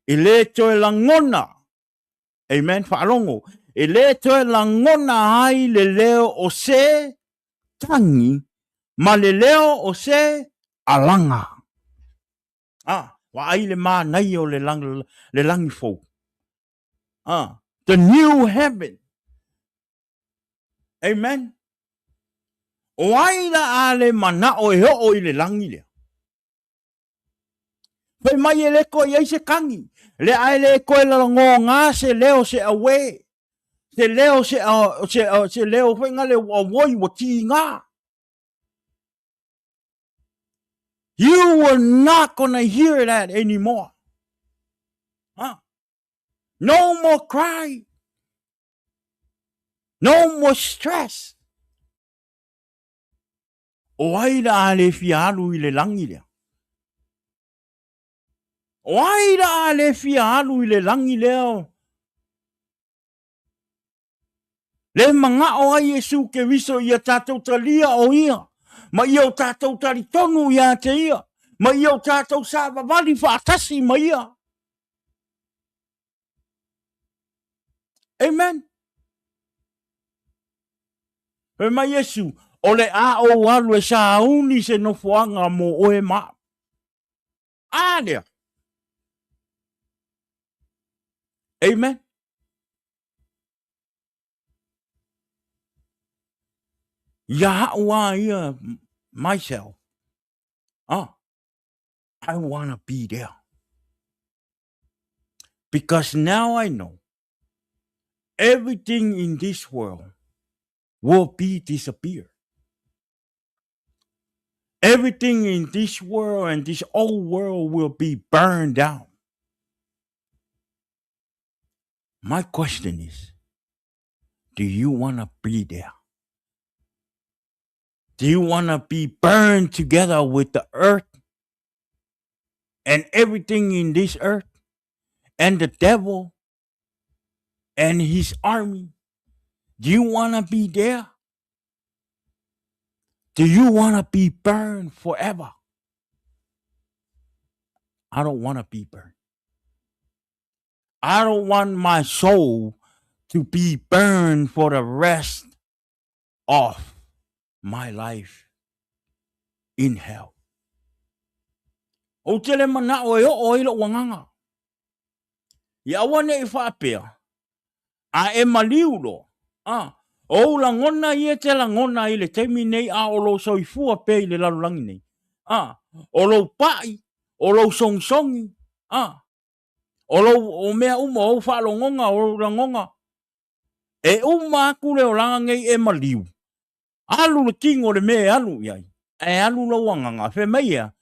I le toe langona. Amen, whaalongo. E le toe langona ai le leo o se tangi, ma le leo o se alanga. Wa ai le ma nai o le langi fo. The new heaven. Amen. O ai la ale mana o e ho i le langi le. Pai mai e le ko i se kangi. Le ai le ko e la ngā se leo se awe. Se leo se leo whenga le woi wa ti ngā. You were not going to hear that anymore. No more cry. No more stress. O ai la le fialu i le langi lea. O ai la le fialu i le langi lea. Le manga o ai Yesu ke viso ia tātou talia o ia. Ma ia o tātou tari tonu ia te ia. Ma ia o tātou sāwa wali whaatasi ma ia. Amen. Pe ma Yesu, o le a o walu e sa uni se no fuanga mo oe ma. Lea. Amen. Ya wa ia myself. I want to be there. Because now I know everything in this world will be disappear. Everything in this world and this old world will be burned down. My question is, do you want to be there? Do you want to be burned together with the earth and everything in this earth and the devil and his army? Do you want to be there? Do you want to be burned forever? I don't want to be burned. I don't want my soul to be burned for the rest of my life in hell. O tele mana o e o ilo wanganga. Ia wane I whaapea. A e maliulo. O la ngona I e te la ngona I le teimi nei a o lo soifua pe I le lalolagi nei. O lo pai. O lo songsongi. O lo o mea uma o whaalongonga o rangonga. E uma aku le o langa ngei e maliu. Alu le kingo le me alu iai. E alu lo wanganga. Fe meia.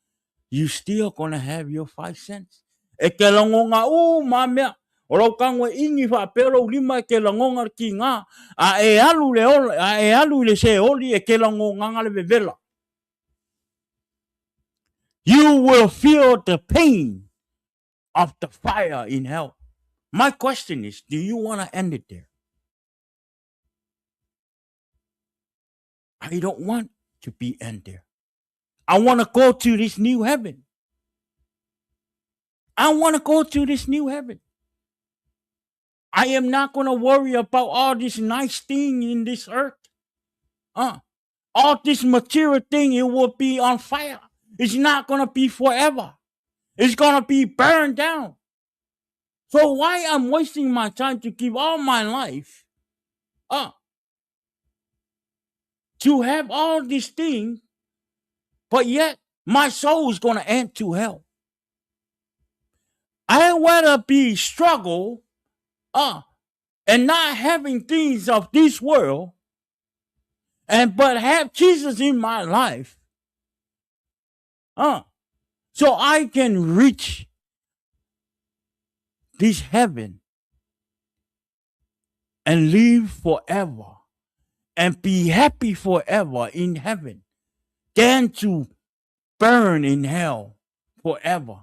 You still gonna have your 5 cents. E ke langonga mamea. O lau kangwe ingi whaapero lima e ke langonga ki ngā. A e alu le se oli e ke langonga le vevela. You will feel the pain of the fire in hell. My question is, do you want to end it there? I don't want to be end there. I want to go to this new heaven. I want to go to this new heaven. I am not going to worry about all this nice thing in this earth. All this material thing, it will be on fire. It's not going to be forever. It's going to be burned down. So why I'm wasting my time to give all my life to have all these things, but yet my soul is going to end to hell. I rather be struggle and not having things of this world, but have Jesus in my life, so I can reach this heaven and live forever and be happy forever in heaven than to burn in hell forever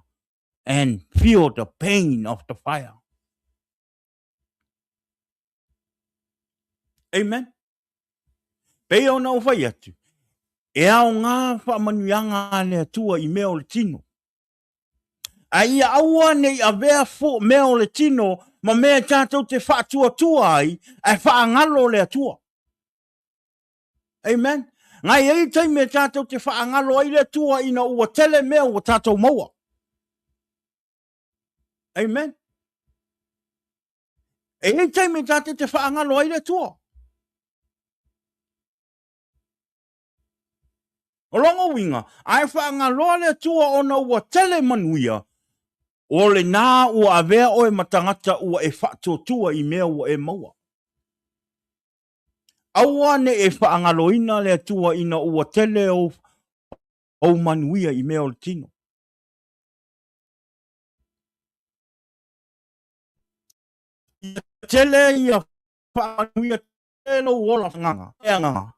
and feel the pain of the fire. Amen. Peo na uwhai atu. E ao ngā whaamanuianga le atua I meo le tino. A ia aua nei a vea fo meo le tino, ma mea tātou te whaatua tua ai, a whaangalo le atua. Amen. Ngai ei tai me tātou te whaangalo ai le atua ina ua tele mea ua tātou maua. Amen. Ei tai me tātou te whaangalo ai le atua. O longo winga, ai whaangalo le atua ona ua tele manuia, o le nā ua avea oe matangata ua e whaatotua I mea ua e maua. Aua ne e whaangaloina le atua ina ua tele o manuia I mea o le tino. Tele ia whaangaloina tele o ola nganga. E nganga.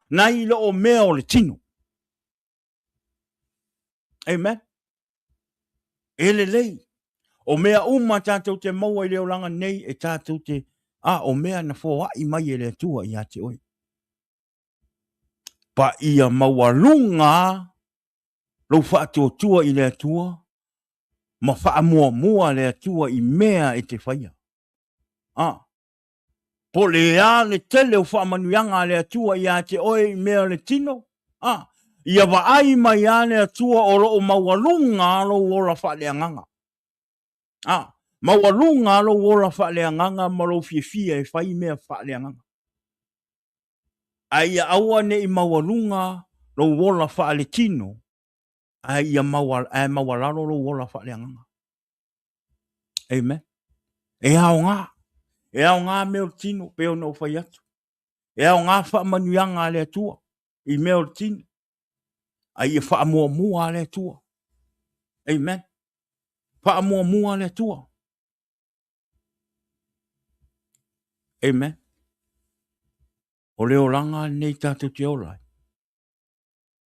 Nai lo o mea o le tino. Amen. Ele lei. O mea uma tātou te maua I leo langa nei e tātou te o mea na fōa I mai e le atua I ate oi. Pa ia maua lunga lo whaatotua I le atua ma whaamua mua le atua I mea e te whaia. Po le le tele o whaamanuianga le atua I ate oi I mea le tino. Ia wa ai mai le atua o lo o maua lunga lo ola whaaleanganga. Mawalunga lo wola whaaleanganga ma lo fia e whai mea whaaleanganga. Aia aua ne I mawalunga lo wola whaale tino. Aia mawalalo lo wola whaaleanganga. Amen. E hao ngā. E hao ngā meo tino peo no whai atu. E hao ngā whaamanuianga le atua I meo tino. Aia whaamua mua le atua. Amen. Whaamua mua le atua. Amen. O leo langa nei tātou te olai.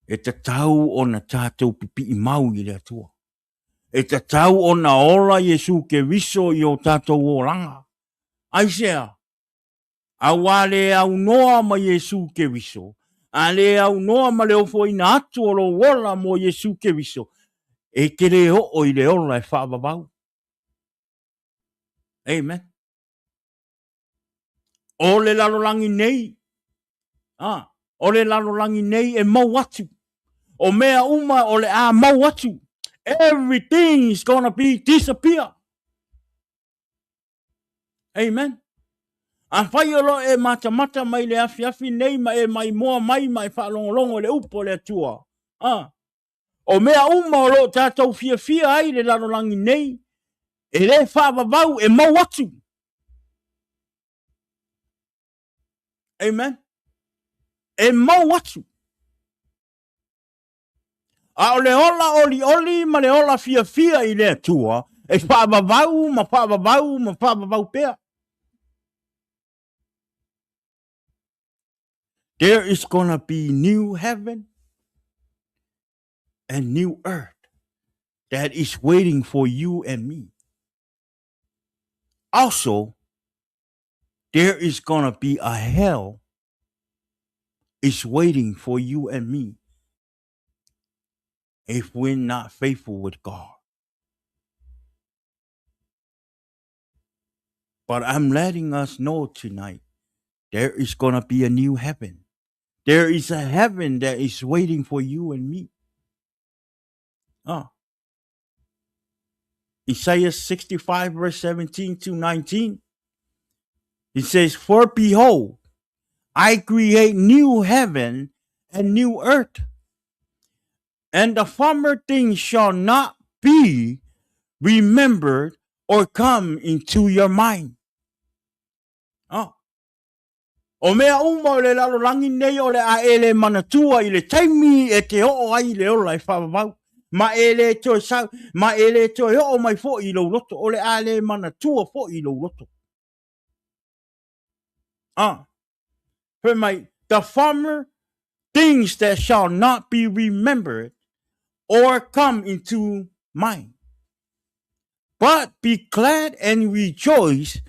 E te tau o na tātou pipi I mau I le atua. E te tau o na ola Yesu ke viso I o tātou o langa. Aisea. A wale au noa ma Yesu ke viso. A le au noa ma le ofo ina atu o lo wola mo Yesu ke viso. E ke le o I le ola e whaababau. Amen. O le lalolagi nei. O le lalolagi nei e mau atu. O mea uma o le a mau atu. Everything is gonna be disappear. Amen. A whai olo e mata mai le afi nei ma e mai moa mai whaalongolongo le upo le atua. O mea uma o lo tātou fia ai le lalolagi nei. E le whaababau e mau atu. Amen. E mau atu. A o le ola oli ma le ola fia I le atua. E whaababau ma whaababau pea. There is gonna be new heaven and new earth that is waiting for you and me. Also, there is gonna be a hell is waiting for you and me if we're not faithful with God. But I'm letting us know tonight, there is gonna be a new heaven. There is a heaven that is waiting for you and me. Isaiah 65 verse 17 to 19. It says, for behold, I create new heaven and new earth, and the former things shall not be remembered or come into your mind. O mea uma o le lalolagi nei o le a ele manatua I le taimi e te o ai le ola I whaababau. Ma ele toi sau, ma ele toi o mai fo I lo loto, o le a le manatua fo I lo loto. The former things that shall not be remembered or come into mind. But be glad and rejoice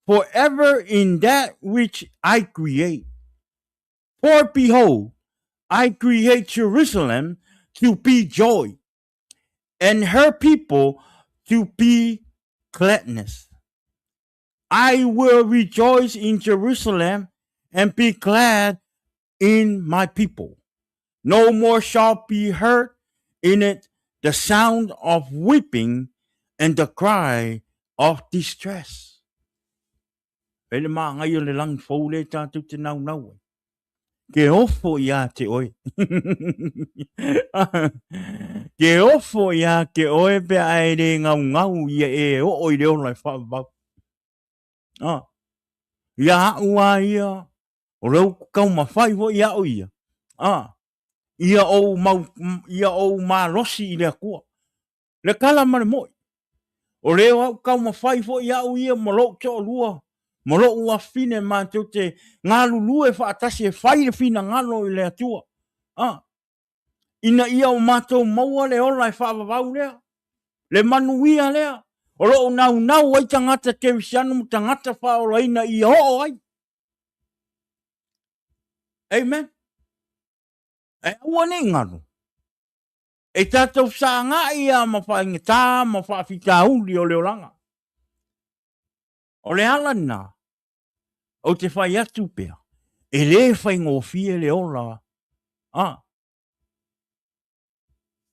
forever in that which I create. For behold, I create Jerusalem to be joy, and her people to be gladness. I will rejoice in Jerusalem and be glad in my people. No more shall be heard in it the sound of weeping and the cry of distress. Pele maa ngai o le lang fau le tātou te nau nau. Ke ofo ia te oe. Ke ofo ia ke oe pe ai re ngau ngau ia e o oi reo lai whaabau. Ia ua ia. O reu kau mawhai ho ia o ia. Ia o marosi i lea kua. Le kala mare moi. O reo au kau mawhai ho ia o ia malo te o lua. Malo ua fine ma te ngalu lue whaatasi e whai le fina ngalo i lea tua. Ina ia o matou maua le ola e whaavavau lea. Le manuia lea. O loo nau ai tangata ke visianu mu tangata whaola ina i ho ai. Amen. E ua ne ngaro. E tātou sa ngā ia ma whaingata, ma whaafita uli o leolanga. O le alana, o te whai atu pia, e le whaingofie leola,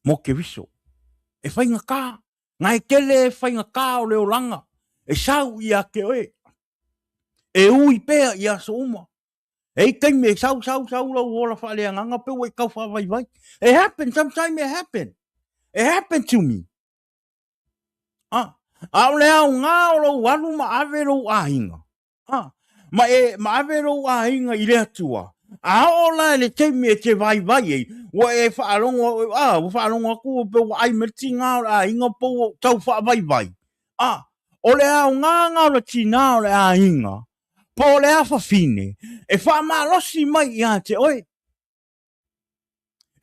mo ke viso. E whaingaka, ngai kele e whaingaka o leolanga, e sau ia ke oe. E ui pia ia so uma. E kaime e sau lau ola whalea nganga pe ue kau whawai. It happened, sometimes it happened. It happened to me. Au lea o ngā o lau wanu ma avero ahinga. Ma avero ahinga i lea tua. A o la le teimi e te vai ei. Wa e whaarongo aku pe wa ai merti ngā o ahinga po tau whaavai. O lea o ngā o la tina o le ahinga. Po lea whawhine. E whaamalosi mai i a te oe.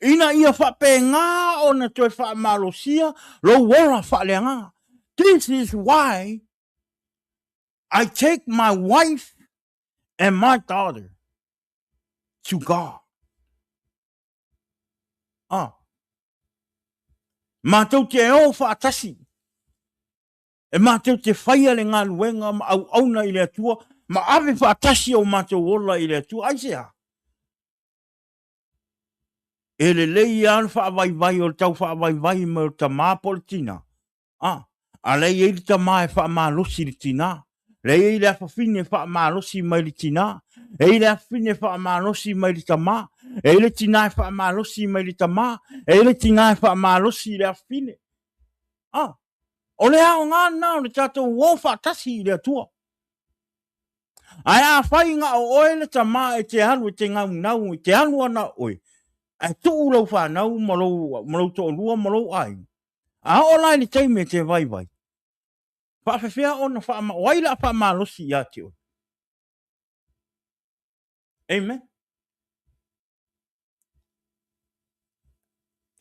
Ina ia whape ngā o na toi whaamalosia lo wala whalea ngā. This is why I take my wife and my daughter to God. Mātou te eo whaatasi. E mātou te whaia le ngā luenga ma au auna i lea tua. Ma ave whaatasi o mātou ola i lea tua. Aisea. E le lei an whaavai o tau whaavai me o ta māpolitina. A lei e ta mai whaamalosi li tina. Lei e le awhawhine whaamalosi mai li tina. E le awhawhine whaamalosi mai li tama. E le tina whaamalosi mai li tama. E le tina whaamalosi le awhawhine. O le ao ngā nao le tātou wō whaatasi i le atua. Ai a whainga o oe le tama e te halu e te ngau nau e te halu ana oe. Ai tuu lau whanau marau to lua marau ai. A o lai ni teime te vai. Whaafewhea o na waila whaamalosi i ate o. Amen.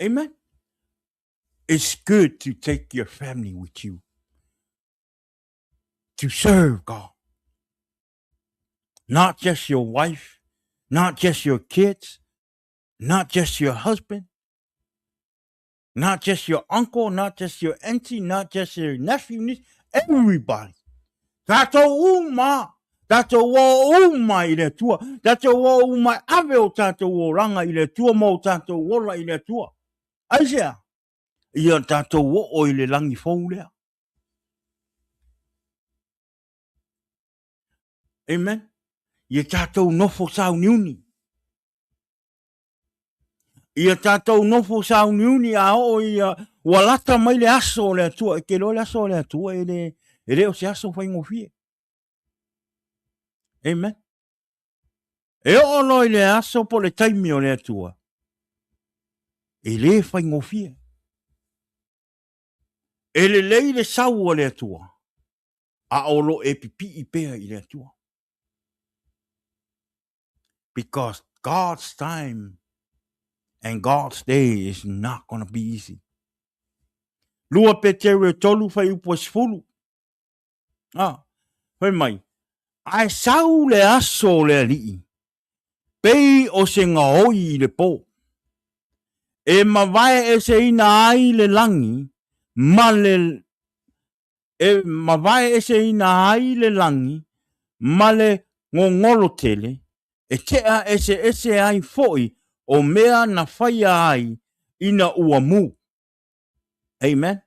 Amen. It's good to take your family with you. To serve God. Not just your wife, not just your kids, not just your husband, not just your uncle, not just your auntie, not just your nephew, niece, everybody. Tātou uma wō uma i le tua. Tātou wō uma ave o tātou wō ranga i le tua mo tātou wola i le tua. Aisea, ia tātou wō o i le langi fōu lea. Amen. Ia tātou nofo sau niuni. Ia tātou nofo sau niuni a o ia walata mai le aso le atua. Ke lo le aso le atua e le o se aso whaingofie. Amen. E o no i le aso po le taimi o le atua. E le whaingofie. E le lei le sau o le atua. A olo e pipi i pea i le atua. because God's time and God's day is not going to be easy. Lua Petere tolu fai upo sfulu. Fai mai. Ai sau le aso le alii. Pei o se ngaoi le po. E mawai e se ina ai le langi. Mawai e se ina ai le langi. Male ngongolo tele. E tea ese ai foi. O mea na whaia ai. Ina uamu. Amen.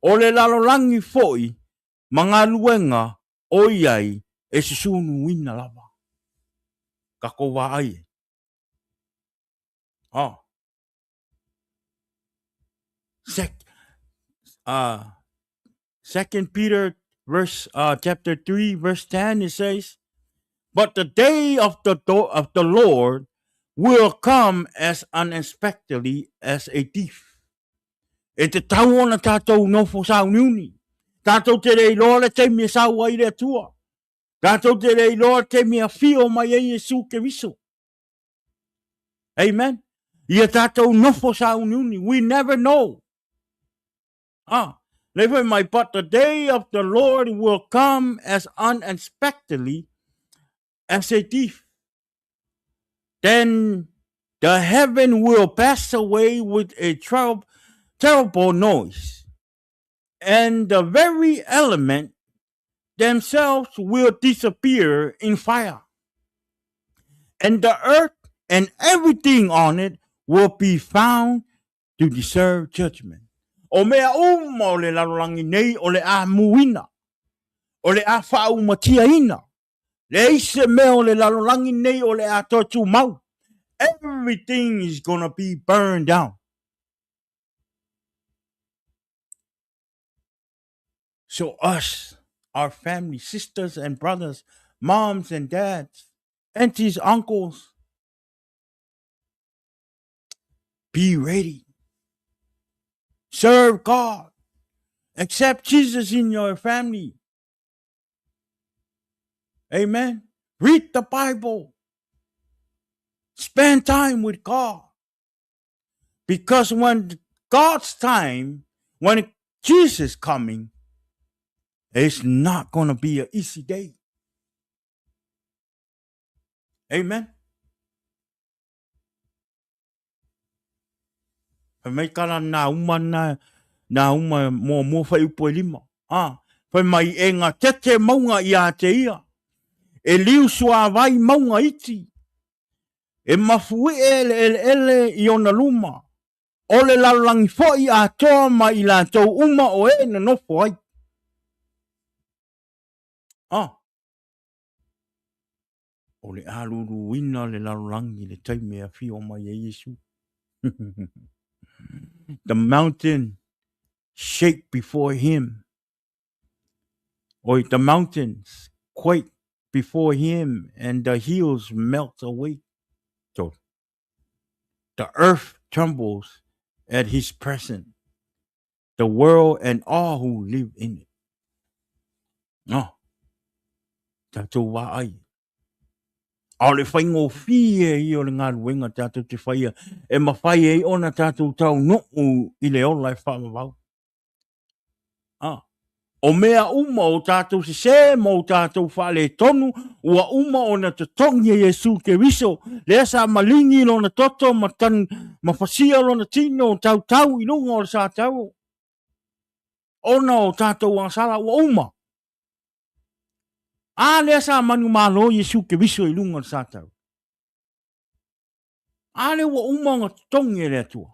O le lalolagi foi. Mga luenga. O iai. E se sunu wina lava. Kako wa ai. Second Peter chapter 3 verse 10 it says, but the day of the Lord will come as unexpectedly as a thief. E te tau ona tātou nofo sau niuni. Tātou te rei loa le te mea sau ai rea tua. Tātou te rei loa te mea fio mai e Jesu ke viso. Amen. Ia tātou nofo sau niuni. We never know. Never mind, but the day of the Lord will come as unexpectedly as a thief. Then the heaven will pass away with a terrible noise, and the very element themselves will disappear in fire, and the earth and everything on it will be found to deserve judgment. O mea o le lalolagi nei o le a muina. O le a whaumatia ina. Le ise mea o le lalolagi nei o le a totu mau. Everything is going to be burned down. So us, our family, sisters and brothers, moms and dads, aunties, uncles, be ready. Serve God. Accept Jesus in your family. Amen. Read the Bible. Spend time with God. Because when God's time, when Jesus is coming, it's not going to be an easy day. Amen. Mai kala na uma mo fai upo lima. Fai mai e ngā tete maunga i a te ia. E liu sua vai maunga iti. E mafui ele i ona luma. O le lalolagi fo'i a toa mai i lātou uma o e na nofo ai. O le aluru ina le lalolagi le taime a fio mai e Yesu. The mountain shake before him. Or the mountains quake before him, and the hills melt away. So the earth trembles at his presence, the world and all who live in it. Tātou wā ai. O le whaingo fie i o le ngā ruenga tātou te whaia. E mawhai e ona tātou tau no i le ola e whamawau. O mea uma o tātou se mo tātou whale tonu, ua uma o na te tongi e Jesu ke viso, le asa malingi lo na toto, mawhasia lo na tino o tau i lunga o le sa tau. Ona o tātou ansala ua uma. Le asa manu malo Jesu ke viso i lunga o le sa tau. Le ua uma o te tongi e le atua.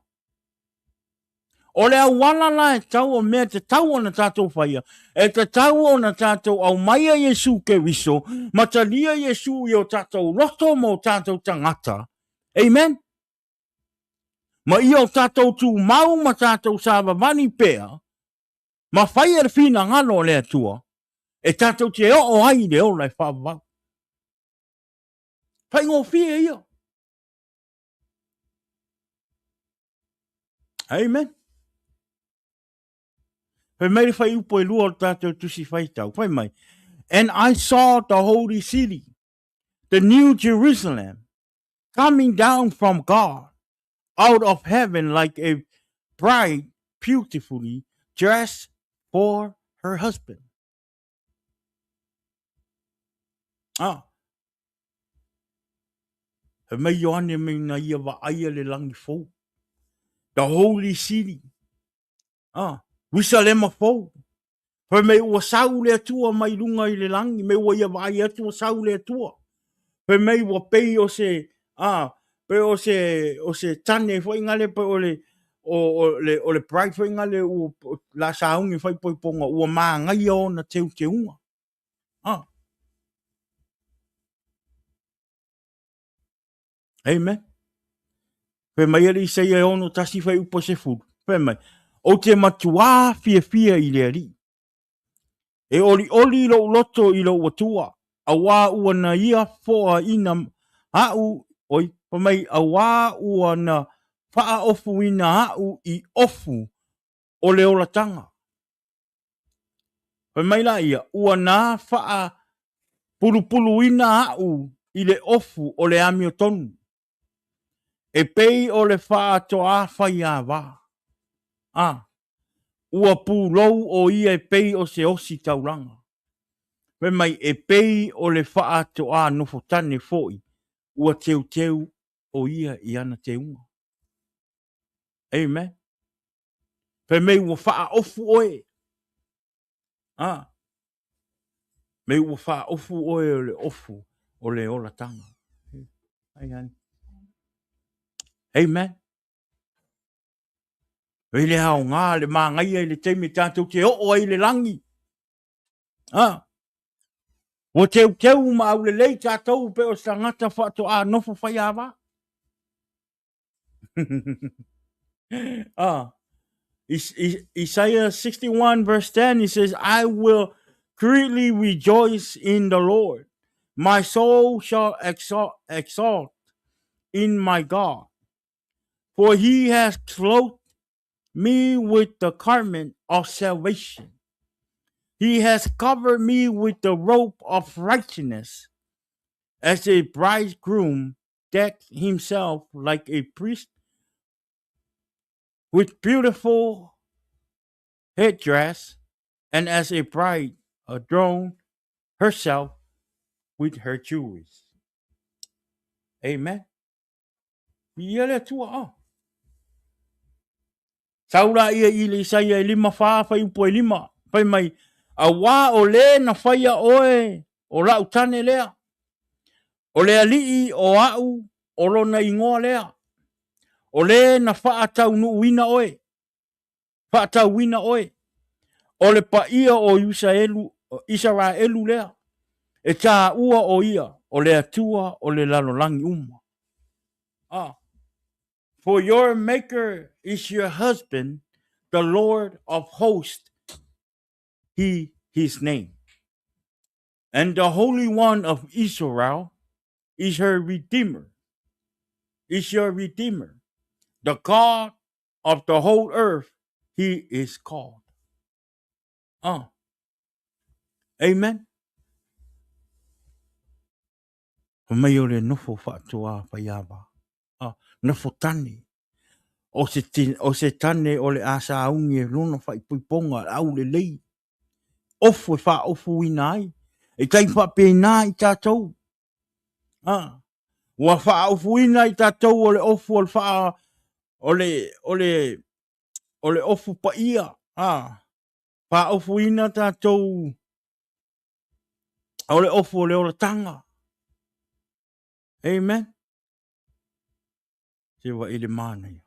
O le awala la e tau o mea te tau o na tātou whaia. E te tau o na tātou au maia Jesu ke viso. Matalia Jesu i o tātou roto mo tātou tangata. Amen. Ma i o tātou tū mau ma tātou sāwa vani pēa. Ma whaia le whina ngalo le atua. E tātou te o ai le o lai whawau. Whai ngō whia ia. Amen. Whai mai whai upo e lua o tātou tusi whaitau. Whai mai. And I saw the holy city, the new Jerusalem, coming down from God out of heaven like a bride beautifully dressed for her husband. Ah, me yoane me na ia wa aia le langi fou. The holy city. Ah, wisalema fou. Pe me ua sau le atua mai lunga I le langi, me ua ia wa aia atua sau le atua. Pe me ua pei o se, pe o se tane fo ingale pe o le pride fo ingale u la saungi fai poiponga ua maa ngai o na teu teunga. Ah. Amen. Pe mai ali se ia ono tasi fai upo se furu. Pe mai. O te matua fia I le ali. E oli lo loto I lo watua. A wā ua na ia foa ina au oi. Pa mai a wā ua na faa ofu ina au I ofu o le olatanga. Pa mai la ia ua na faa pulu ina au I le ofu o le ami o tonu. E pei o le faa toa fai a wā. Ua pūlou o ia e pei o se osi tauranga. Pe mai e pei o le faa toa nofo tane foi. Ua teu o ia I ana teunga. Amen. Pe mai ua faa ofu oe. Mai ua faa ofu oe o le ofu o le ola tanga. Amen. Vele hao ngā le mā ngai le teimi tātou te o ai le langi. O teu ma au le lei tātou pe o sangata whaato a nofo whai awa. Isaiah 61 verse 10, he says, I will greatly rejoice in the Lord. My soul shall exalt in my God. For he has clothed me with the garment of salvation. He has covered me with the robe of righteousness, as a bridegroom decks himself like a priest with beautiful headdress, and as a bride adorned herself with her jewels. Amen. Iele tua. Saura ia ile Isaia 5 fai upo 5. Pai mai a wā o le na whaia oe o lau tane lea. O le alii o au o lona ingoa lea. O le na whaatau nu wina oe. Whaatau wina oe. O le paia o Israelu lea. E tā ua o ia o le atua o le lalolagi uma. For your maker is your husband, the Lord of hosts, his name. And the Holy One of Israel is her Redeemer. Is your Redeemer. The God of the whole earth, he is called. Amen. Mai o le nofo whaatua whaiawa. Nofo tani. O se tane o le asa aungi e lona whai puiponga au le lei. Ofu e wha ofu ina ai. E tai wha pēnā I tātou. Ua wha ofu ina I tātou o le ofu o le wha o le ofu pa ia. Wha ofu ina tātou o le ofu o le ola tanga. Amen. Se wa ile mana ia.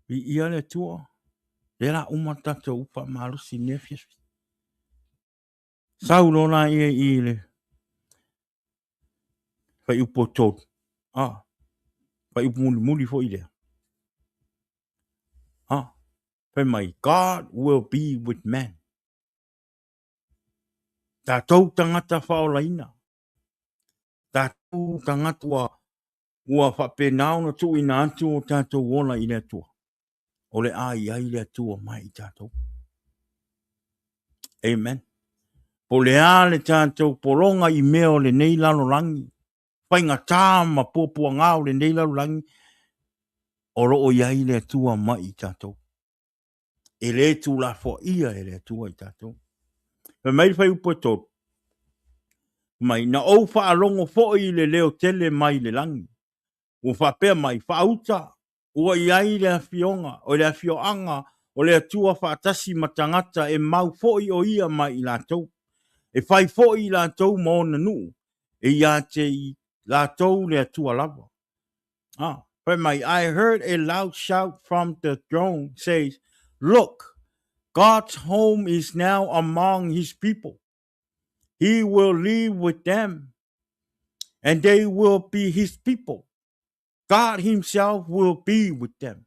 I ia le tua. Le la uma tātou upa marusi nefis. Saulo na ia I le. Fai upo tōt. Fai upo muli fo I lea. Fai mai, God will be with man. Tātou tangata whaolaina. Tātou tangata ua whapenao na tu ina antu o tātou ona I le atua. O le ai le atua mai I tātou. Amen. Po le a le tātou poronga I mea o le nei lalolagi. Whainga tā ma pōpua ngāo le nei lalolagi. O roo iai le tua mai I tātou. E le tu la fo ia e le tua I tātou. Pe mai whai upo tō. Mai na o wha alongo fo I le leo tele mai le langi. O wha pea mai wha auta. Ua iai le fionga o le fioanga o le tua wha atasi matangata e mau fo I o ia mai I lātou. E whai fo I lātou mo na nu. E ia te I lātou le tua lava. But I heard a loud shout from the throne says, look, God's home is now among his people. He will live with them, and they will be his people. God himself will be with them.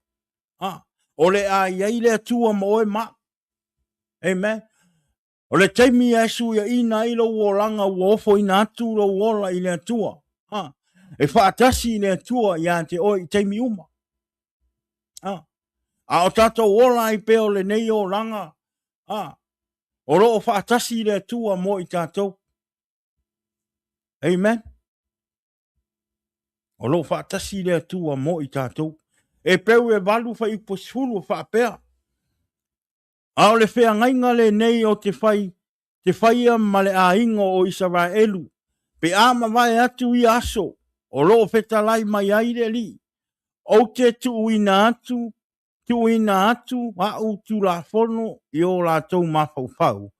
Ole a iai le tua mo e ma. Amen. Ole teimi asu ia ina ilo wolanga wofo ina atu lo wola I le tua. E whaatasi I le tua ia te oi teimi uma. A o tato wola I peo le nei o langa. O roo whaatasi le tua mo I tato. Amen. O roo whaatasi le tua mo I tato. E peu e walu whai posfulu whaapea. A o le whea ngainga le nei o te whaia ma le a ingo o Israelu. Pe ama vai atu I aso. O roo whetalai mai aire li. O te tuuina atu. Tuuina atu. Au tu la fono I o la tau mawhau.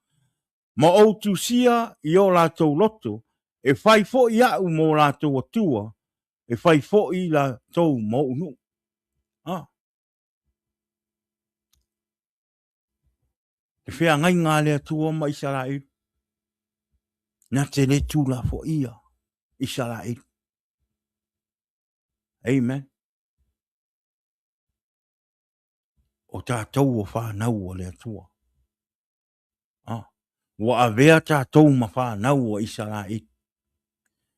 Ma o tu sia I o la tau loto. E whai fo I au mo la tau atua. E whai fo I la tau mo unu. E whea ngai ngā lea tua ma Israel. Nā te le tū la fo ia. Israel. Amen. O tātou o whānau o lea tua. Wa a vea tātou ma whānau o Israel.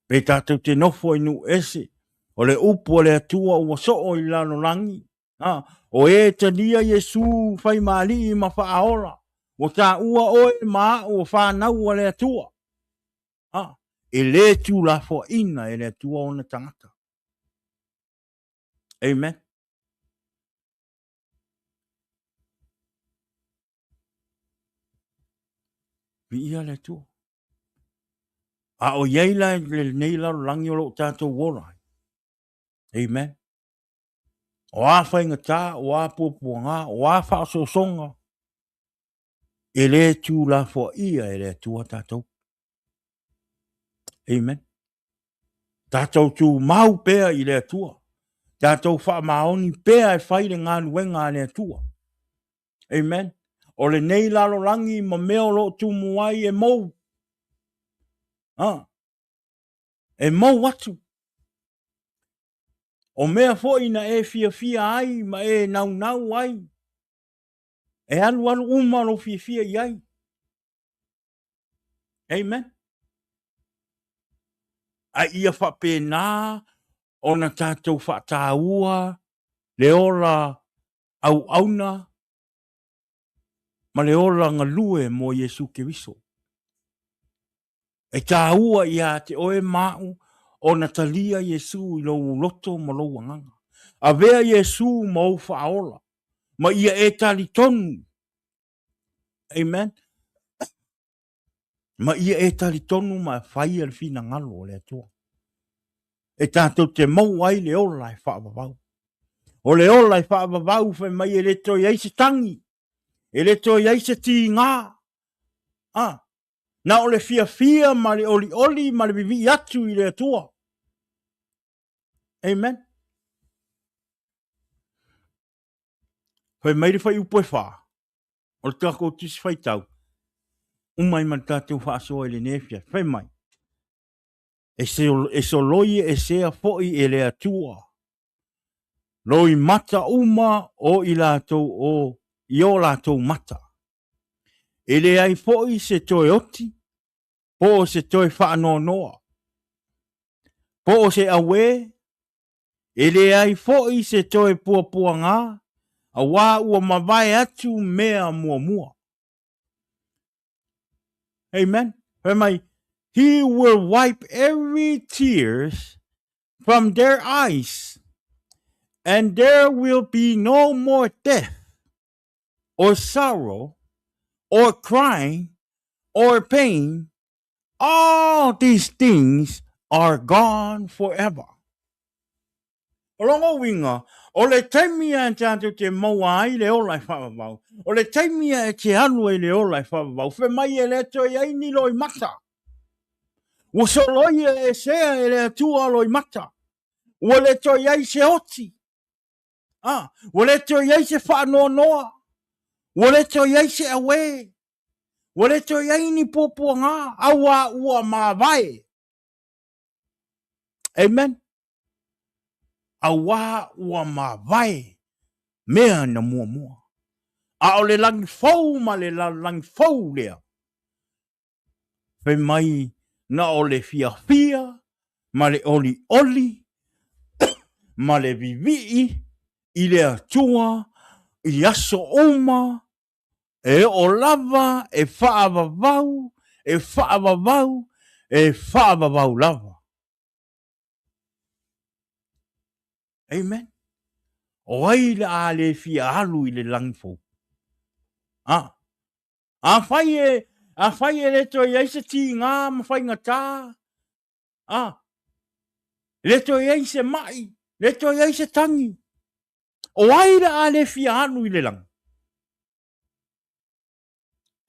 Pe tātou te nofo inu ese. O le upo lea tua ua soo I lalolagi. O e te lia Yesu whai maali I ma whaaora. O tā ua oe maa o whānau o lea tua. E le tū la fo ina e lea tua o na tangata. Amen. Vi ia le tua. A o yeila le nei lalolagi o lo tātou wola. Amen. O a whaingata, o a pupuanga, o a whaasosonga. E le tū la fo ia e le tua tātou. Amen. Tātou tū mau pēa I le tua. Tātou wha maoni pēa e whaile ngā luenga le tua. Amen. O le nei lalolagi ma meo lo tū muai e mou. E mou atu. O mea foina e fia ai ma e nau ai. E alu umaro fia iai. Amen. A ia whapena o na tātou whataua le ora au auna ma le ora ngalue mo Yesu Keriso. E tāua ia te oe mau o na talia Yesu I lo loto ma lo wanganga. A vea Yesu ma o whaola. Ma ia e tali tonu. Amen. Ma ia e tali tonu ma whai al fina ngalo le atua. E tātou te mau ai le ola e whaavavau. O le ola e whaavavau whai mai e le toi ai se tangi. E le toi ai se ti ngā. Na o le fia ma le oli ma le vivi atu I le atua. Amen. Whai mai le whai upo e wha. O le tako tisi whai tau. Umai man tātou whaasoa I le nefia. Whai mai. E so loi e sea foi e le atua. Loi mata uma o I lātou o I o lātou mata. E le ai foi se toi oti. Po se toi whaanonoa. Po se awe. E le ai foi se toi pua ngā. A wā ua mawai atu mea mua. Amen. Whai mai. He will wipe every tears from their eyes, and there will be no more death, or sorrow, or crying, or pain. All these things are gone forever. Olongo winga, o le taimia e tātou te maua ai le olai whawawau. O le taimia e te anu e le olai whawawau. Whe mai e le to e ni loi mata. Wo so loi e sea e le atua loi mata. Wo le to e se oti. Wo le to e se whaanoa noa. Wo le to e se awe. Wo le to e ni popo ngā. Awa ua mā vai. Amen. Awa ua mā vai. Mea na mua mua. A o le langi fau ma le langi fau lea. Whe mai na o le fia fia, ma le oli oli, ma le vivii, i le atua, i aso oma, e o lava, e whaavavau, e whaavavau, e whaavavau lava. Amen. O ai le a le fia alu i le langi fau. A whai e le to i se ti ngā ma whai ngata. Le to i se mai, le to i se tangi. O ai a le fia anu i le lang.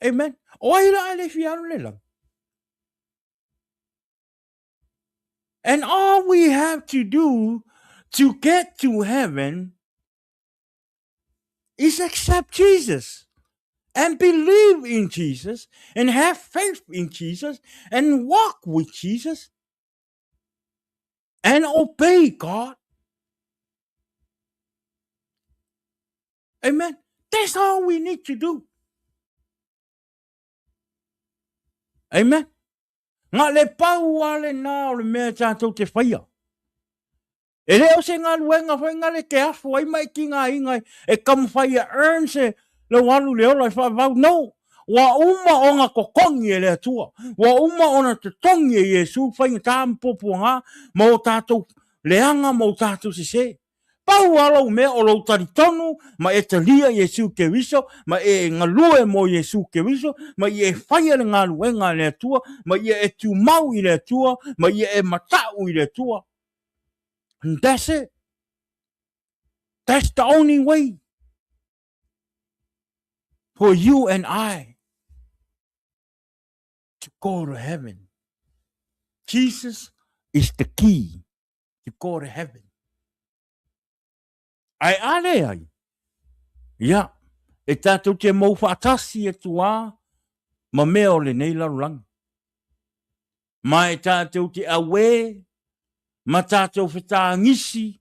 Amen. O ai a le fia anu le lang. And all we have to do to get to heaven is accept Jesus and believe in Jesus and have faith in Jesus and walk with Jesus and obey God. Amen. That's all we need to do. Amen. Ngā le pau ale nā o le mea tātou te whaia. E leo se ngā luenga whainga le ke afu ai mai ki ngā ingai e kam whaia earn se le walu le ola i whawau. No, wa uma o ngā kokongi e le atua. Wa uma o na te tongi e Yesu whainga tāma popo ngā ma o tātou leanga ma o tātou se se. Pau alau mea o lau tari tonu, ma e talia Yesu ke wiso, ma e ngalue mo Yesu ke wiso, ma e whaia le ngā luenga le atua, ma e tu mau i le atua, ma e matau i le atua. And that's it. That's the only way for you and I to go to heaven. Jesus is the key to go to heaven. Ai ale ai. Ia. E tātou te mau whaatasi e tua ma mea o le nei lalolagi. Ma e tātou te awe, ma tātou whetangisi,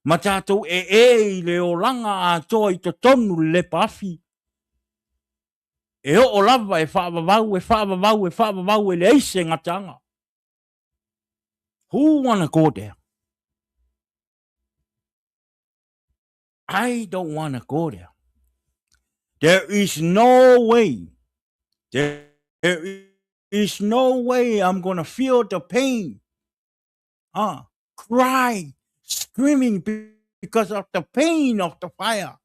ma tātou e i le o langa a toa i to tonu le paafi. E o lava e whaavavau e le eise ngatanga. Who wanna go there? I don't wanna go there. There is no way. There is no way I'm gonna feel the pain. Cry, screaming because of the pain of the fire.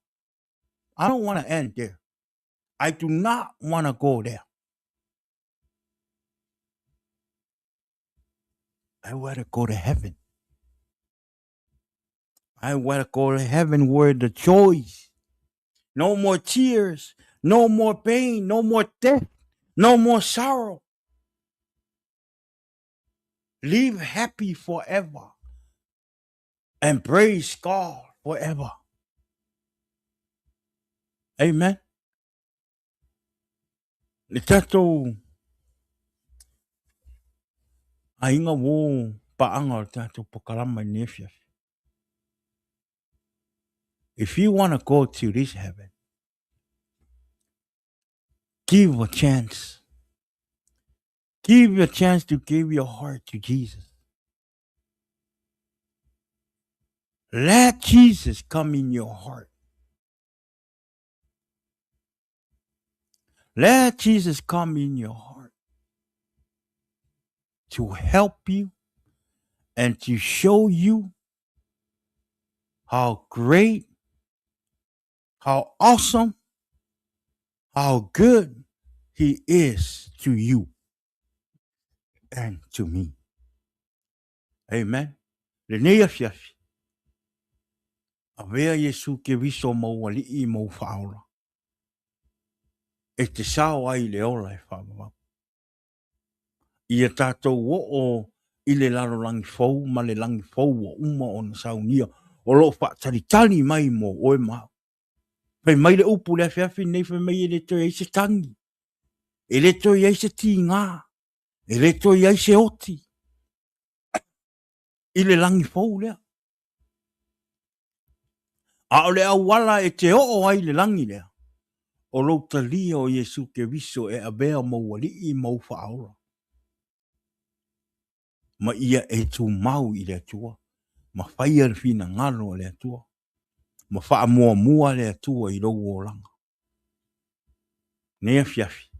I don't want to end there. I do not want to go there. I want to go to heaven. I want to go to heaven where the joys, no more tears, no more pain, no more death, no more sorrow. Live happy forever and praise God forever. Amen. Le tatou ainga wo paanga le tatou pakalama nefia. If you want to go to this heaven, give a chance. Give a chance to give your heart to Jesus. Let Jesus come in your heart. Let Jesus come in your heart. to help you and to show you how great, how awesome, how good he is to you and to me. Amen. Lenei afiafi. Avea Yesu ke viso mau alii mau whaola. E te sao ai le ola e whaamama. Ia tātou o i le lalolagi fou ma le lagi fou o uma o na saunia o loo whaatalitali mai mo oe mau. Pai mai le upu le afiafi nei whai mai e le toi ai se tangi. E le toi ai se ti ngā. E le toi ai se oti. I le langi fou lea. A o le awala e te o ai le langi lea. O lo talia o Yesu ke viso e abea mau alii mau whaola. Ma ia e tu mau i le atua. Ma whaia le fina ngalo le atua. Ma wha mua mua le atua i rou o langa. Nea fiafi.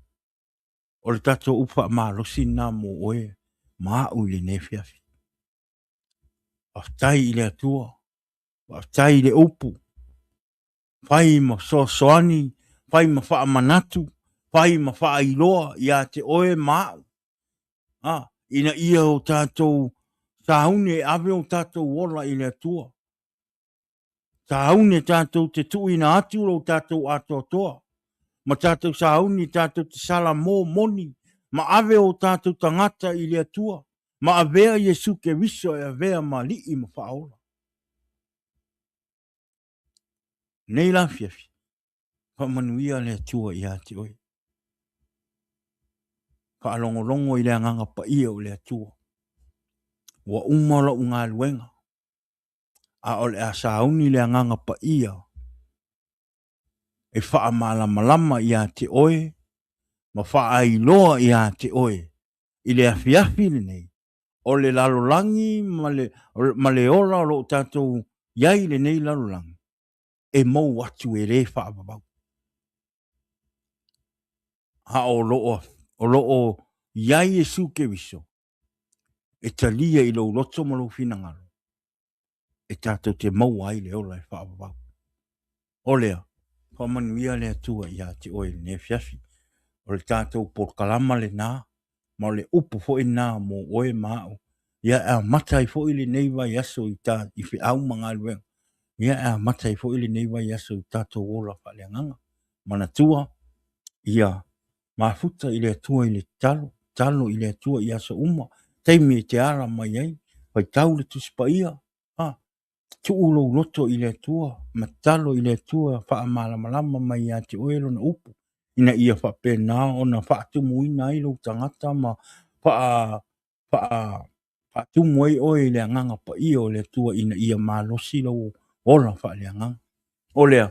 O le tato upa ma losi na mo oe. Ma au le nea fiafi. Aftai i le atua. Aftai i le upu. Fai ma so soani. Fai ma wha manatu. Fai ma wha iloa. Ia te oe ma. Ina ia o tātou tāune e ave o tātou wola i le atua. Tāune tātou te tuina atu o tātou atoa. Ma tātou tāune tātou te sala mō moni. Ma ave o tātou tangata i le atua. Ma avea Yesu ke viso e avea ma li i ma whaola. Nei la fiafi. Whamanuia le atua i ate oi. Whaalongolongo i le anganga pa ia o le atua. Wa umala unga luenga. A ole a sauni le anganga pa ia. E wha malama i te oe. Ma wha ailoa i te oe. I le afiafi le nei. O le lalolagi ma le ola o lo tātou iai le nei lalolagi. E mau atu e re wha ababau. Ha o loo iai Yesu ke viso. E talia i lo loto ma lo finangalo. E tātou te mau ai le ola e wha ababau. O lea, whamanuia le atua i te oe le fiafi. O le tātou por kalama le nā. Ma le upu fo i nā mo oe mao. Ia a matai fo i le neiva i aso i tā i whi au mga luenga. Ia a matai fo i le neiva i aso i tātou ola wha le nganga. Mana tua, ia mafuta i le atua i le talo. Talo i le atua i aso uma. Teimi e te ara mai ai. Pai tau le tuspa ia. Tu ulo loto i le atua. Matalo i le atua. Wha malama mai a te oelo na upu. Ina ia wha pēnā o na wha atumu ina i lo tangata ma wha atumu ei oe le anganga pa ia o le atua ina ia malosi lo ola wha le anganga. O lea,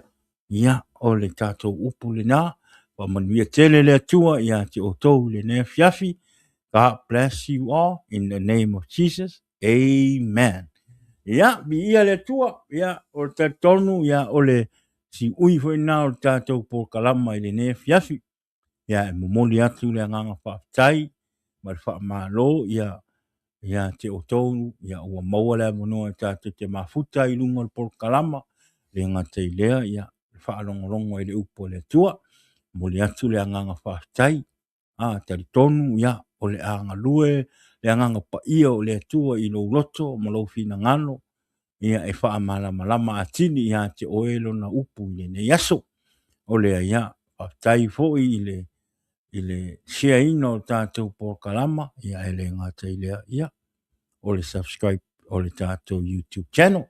ia o le tātou upu le nā. Wa manuia tele le atua ia te otou le nea fiafi. God bless you all in the name of Jesus. Amen. Ia, bi ia le atua, ia o le tatonu, ia o le si ui fo ina o le tātou po kalama i le nea fiafi. Ia e momoli atu le anganga whaatai, ma le whaamalo, ia te otou, ia ua maua le amonoa e tātou te mafuta i lunga le po kalama, le ngata i lea, ia le whaalongolongo i le upo le atua, moli atu le anganga whaatai, tari tonu, ia o le anga lue, le anganga pa ia o le atua i lo loto, ma lo fina ngano, ia e wha malama atini ia te oelo na upu i le yaso, o lea ia, tai foi i le share ino tātou por kalama, ia e le ngata i lea ia, o le subscribe o le tātou YouTube channel,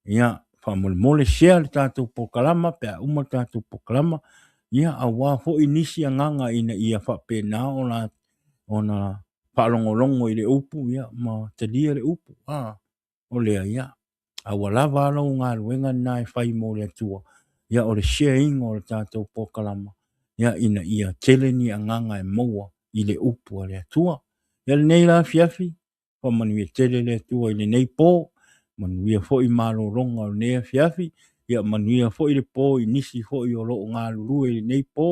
ia wha mole share le tātou por kalama, pia uma tātou por kalama, ia a wā foi nisi anganga ina ia wha pēnā o na whaalongolongo i le upu, ia ma te lia le upu, o lea ia, a walawa alo ngā ruenga nai whai mo le atua, ia o le sharing o le tātou pokalama, ia ina ia teleni anganga e maua i le upu a le atua. Ia le nei la fiafi, pa manuia tele le atua i le nei pō, manuia fo i malo ronga o le nei fiafi, ia manuia fo i le pō i nisi fo i o lo ngā lulu i le nei pō,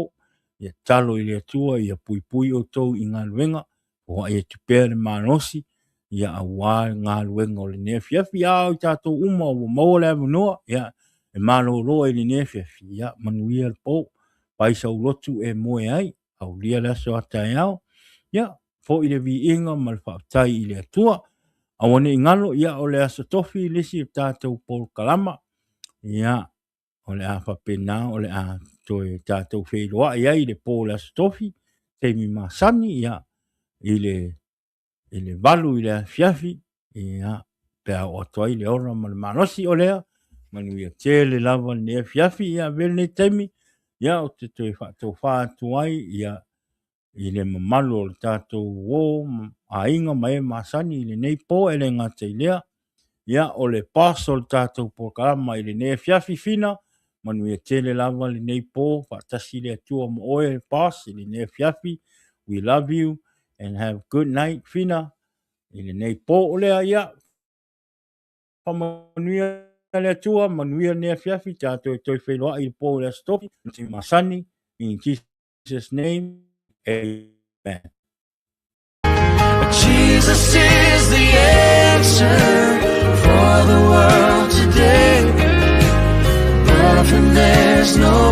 ia talo i le atua, ia pui o tau i ngā ruenga, o ai tu pere manosi ia awa ngā luenga o le nefiafi au tato uma o maole avanoa ia e malolo e le nefiafi ia manuia le po paisa ulotu e moe ai au lia laso atai au ia po i le vi inga ma le whaatai i le atua awane ingalo ia o le aso tofi lisi tato pol kalama ia o le a whapena o le a toi tato whairoa ia i le po le aso tofi te mi masani ia i le valu i le fiafi ia pe o toi le ora ma le manosi o lea manu ia tele lava le fiafi ia vele temi ia o te toi fa tuai ia i le mamalu o le tatou o ainga mai masani i le nei po e le ngata i lea ia o le paso o le tatou po kalama i le nei fiafi fina manu ia tele lava le nei po fatasi le atua mo oe pas i le nei fiafi we love you and have good night fina i le nei po o lea ia pamanuia le atua manuia nei fiafi tatou toi whailoa i le po le stopi ti masani in Jesus name amen. Jesus is the answer for the world today. Above him there's no